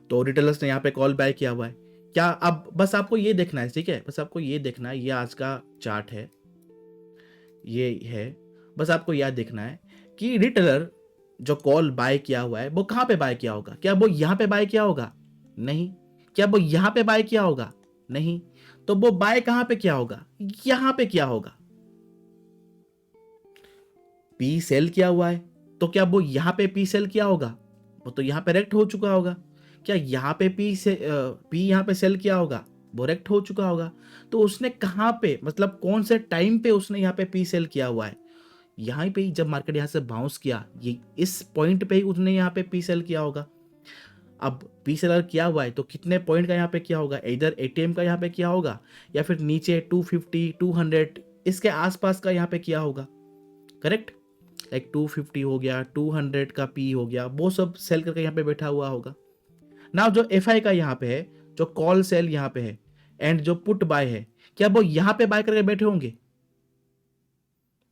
तो रिटेलर्स ने यहाँ पे कॉल बाय किया हुआ है क्या। अब बस आपको ये देखना है, ठीक है, बस आपको ये देखना है, ये आज का चार्ट है, ये है, बस आपको याद देखना है कि रिटेलर जो कॉल बाय किया हुआ है वो कहाँ पे बाय किया होगा। क्या वो यहाँ पे बाय किया होगा? नहीं। क्या वो यहाँ पे बाय किया होगा? नहीं। तो वो बाय कहाँ पे किया होगा? यहाँ पे किया होगा। पी सेल किया हुआ है, तो क्या वो यहाँ पे पी सेल किया होगा? वो तो यहाँ पे रेक्ट हो चुका होगा। क्या यहाँ पे पी यहाँ पे सेल किया होगा? वो रेक्ट हो चुका होगा। तो उसने कहाँ पे, मतलब कौन से टाइम पे उसने यहाँ पे पी सेल किया हुआ है? यहाँ पे ही जब मार्केट यहाँ से बाउंस किया, ये इस पॉइंट पे ही उसने यहाँ पे पी सेल किया होगा। अब पी सेलर किया हुआ है तो कितने पॉइंट का यहाँ पे किया होगा? इधर एटीएम का यहाँ पे किया होगा, या फिर नीचे 250 200 इसके आसपास का यहाँ पे किया होगा, करेक्ट। लाइक 250 हो गया, 200 का पी हो गया, वो सब सेल करके यहाँ पे बैठा हुआ होगा ना। जो एफ आई का यहाँ पे है, जो कॉल सेल यहाँ पे है, एंड जो पुट बाय है, क्या वो यहाँ पे बाय करके बैठे होंगे?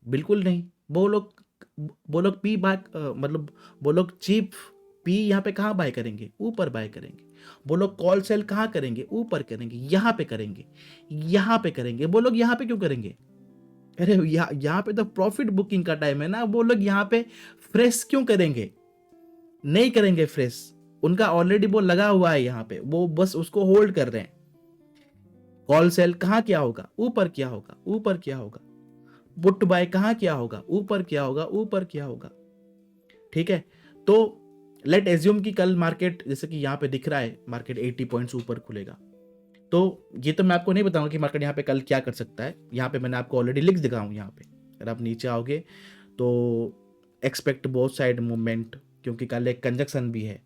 बिल्कुल नहीं। वो लोग पी बाय मतलब वो लोग चीप पी यहाँ पे कहाँ बाय करेंगे? ऊपर बाय करेंगे। वो लोग कॉल सेल कहाँ करेंगे? ऊपर करेंगे, यहाँ पे करेंगे, यहाँ पे करेंगे। वो लोग यहाँ पे क्यों करेंगे? अरे यहाँ पे तो प्रॉफिट बुकिंग का टाइम है ना, वो लोग यहाँ पे फ्रेश क्यों करेंगे? नहीं करेंगे फ्रेश, उनका ऑलरेडी वो लगा हुआ है यहाँ पे, वो बस उसको होल्ड कर रहे हैं। कॉल सेल कहाँ किया होगा? ऊपर किया होगा, ऊपर किया होगा। पुट बाय कहाँ किया होगा? ऊपर किया होगा, ऊपर किया होगा, ठीक है। तो लेट एज्यूम कि कल मार्केट, जैसे कि यहाँ पे दिख रहा है, मार्केट 80 पॉइंट्स ऊपर खुलेगा, तो ये तो मैं आपको नहीं बताऊंगा कि मार्केट यहाँ पे कल क्या कर सकता है। यहाँ पे मैंने आपको ऑलरेडी लिख दिखा हूँ। यहाँ पे अगर आप नीचे आओगे तो एक्सपेक्ट बोथ साइड मूवमेंट, क्योंकि कल एक कंजक्शन भी है,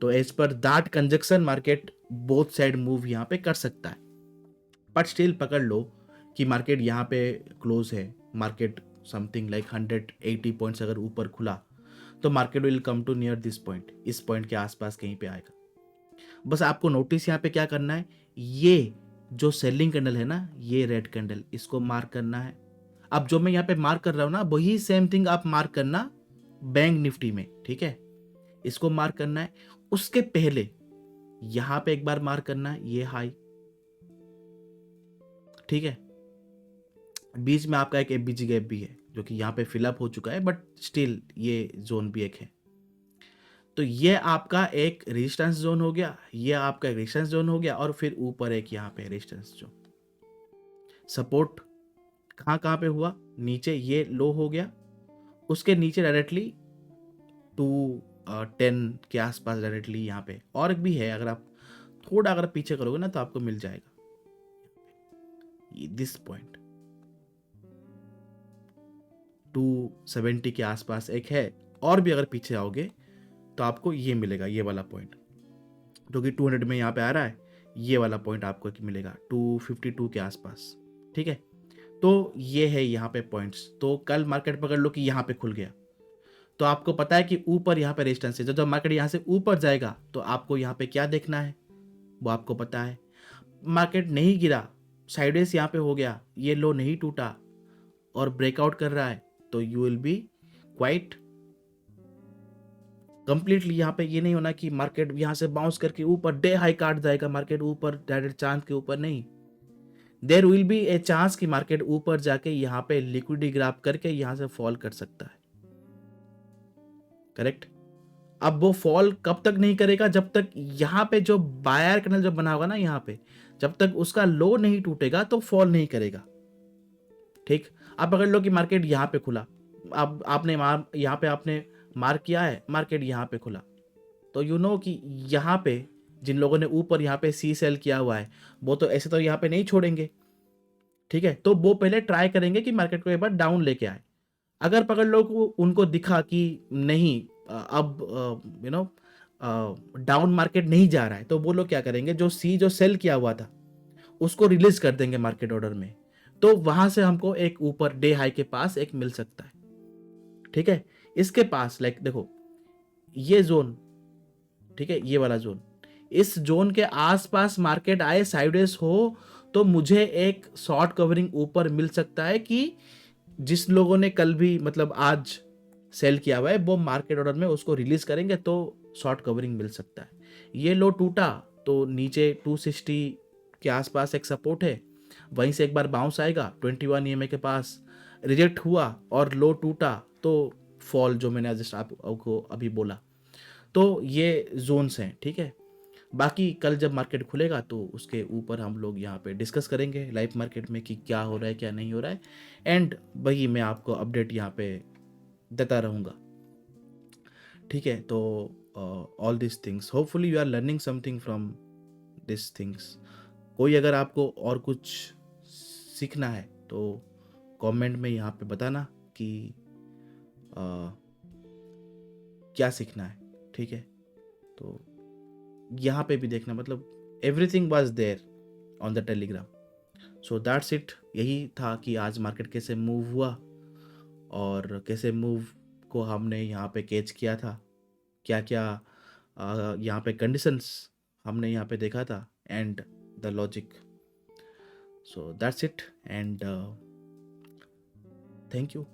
तो as per that conjunction market both side move यहाँ पे कर सकता है। बट स्टिल पकड़ लो कि मार्केट यहाँ पे क्लोज है, मार्केट समथिंग लाइक 180 पॉइंट्स अगर ऊपर खुला तो market will come to near this point, इस पॉइंट के आसपास कहीं पे आएगा। बस आपको नोटिस यहाँ पे क्या करना है, ये जो सेलिंग कैंडल है ना, ये रेड कैंडल, इसको मार्क करना है। अब जो मैं यहाँ पे मार्क कर रहा हूँ ना, वही सेम थिंग आप मार्क करना बैंक निफ्टी में, ठीक है। इसको मार्क करना है। उसके पहले यहाँ पे एक बार मार्क करना है ये हाई, ठीक है। बीच में आपका एक एफबीजी गैप भी है जो कि यहाँ पे फिलअप हो चुका है, बट स्टिल ये जोन भी एक है। तो ये आपका एक रेजिस्टेंस जोन हो गया, ये आपका एक रेजिस्टेंस जोन हो गया, और फिर ऊपर एक यहाँ पे रेजिस्टेंस जोन। सपोर्ट कहाँ पे हुआ? नीचे ये लो हो गया, उसके नीचे डायरेक्टली 10 के आसपास डायरेक्टली यहाँ पे, और भी है, अगर आप थोड़ा अगर पीछे करोगे ना तो आपको मिल जाएगा दिस पॉइंट 270 के आसपास एक है, और भी अगर पीछे आओगे तो आपको ये मिलेगा, ये वाला पॉइंट जो कि 200 में यहाँ पे आ रहा है, ये वाला पॉइंट आपको मिलेगा 252 के आसपास, ठीक है। तो ये है यहाँ पे पॉइंट्स। तो कल मार्केट पकड़ लो कि यहाँ पे खुल गया, तो आपको पता है कि ऊपर यहाँ पे रेजिस्टेंस है, जब मार्केट यहाँ से ऊपर जाएगा तो आपको यहाँ पे क्या देखना है वो आपको पता है। मार्केट नहीं गिरा, साइडवेज यहाँ पे हो गया, ये लो नहीं टूटा और ब्रेकआउट कर रहा है, तो you will be quite completely. यहाँ पे ये नहीं होना कि मार्केट यहाँ से बाउंस करके ऊपर डे हाई काट जाएगा, मार्केट ऊपर डायरेक्ट चांद के ऊपर नहीं। There will be a chance कि मार्केट ऊपर जाके यहाँ पे लिक्विडिटी ग्राफ करके यहाँ से फॉल कर सकता है, करेक्ट। अब वो फॉल कब तक नहीं करेगा, जब तक यहाँ पे जो बायर कैंडल जब बना होगा ना यहाँ पे, जब तक उसका लो नहीं टूटेगा तो फॉल नहीं करेगा, ठीक। अब अगर लो कि मार्केट यहाँ पे खुला, अब आपने यहाँ पे आपने मार्क किया है, मार्केट यहाँ पे खुला, तो यू नो कि यहाँ पे जिन लोगों ने ऊपर यहाँ पे सी सेल किया हुआ है वो तो ऐसे तो यहाँ पे नहीं छोड़ेंगे, ठीक है। तो वो पहले ट्राई करेंगे कि मार्केट को एक बार डाउन लेके आए। अगर पकड़ लो को उनको दिखा कि नहीं अब यू नो डाउन मार्केट नहीं जा रहा है, तो वो लोग क्या करेंगे, जो सेल किया हुआ था उसको रिलीज कर देंगे मार्केट ऑर्डर में, तो वहां से हमको एक ऊपर डे हाई के पास एक मिल सकता है, ठीक है। इसके पास लाइक देखो ये जोन, ठीक है, ये वाला जोन, इस जोन के आसपास मार्केट आए साइडवेज हो तो मुझे एक शॉर्ट कवरिंग ऊपर मिल सकता है कि जिस लोगों ने कल भी मतलब आज सेल किया हुआ है वो मार्केट ऑर्डर में उसको रिलीज करेंगे तो शॉर्ट कवरिंग मिल सकता है। ये लो टूटा तो नीचे 260 के आसपास एक सपोर्ट है, वहीं से एक बार बाउंस आएगा 21 EMA के पास, रिजेक्ट हुआ और लो टूटा तो फॉल, जो मैंने जस्ट आपको अभी बोला। तो ये जोन्स हैं, ठीक है। बाकी कल जब मार्केट खुलेगा तो उसके ऊपर हम लोग यहाँ पे डिस्कस करेंगे लाइव मार्केट में कि क्या हो रहा है क्या नहीं हो रहा है, एंड वही मैं आपको अपडेट यहाँ पे देता रहूँगा, ठीक है। तो all this things hopefully you are learning something from this things. कोई अगर आपको और कुछ सीखना है तो कमेंट में यहाँ पे बताना कि क्या सीखना है, ठीक है। तो यहाँ पे भी देखना, मतलब everything was there on the Telegram. So that's it. यही था कि आज मार्केट कैसे मूव हुआ और कैसे मूव को हमने यहाँ पे कैच किया था, क्या क्या यहाँ पे कंडीशंस हमने यहाँ पे देखा था and the logic. So that's it and thank you.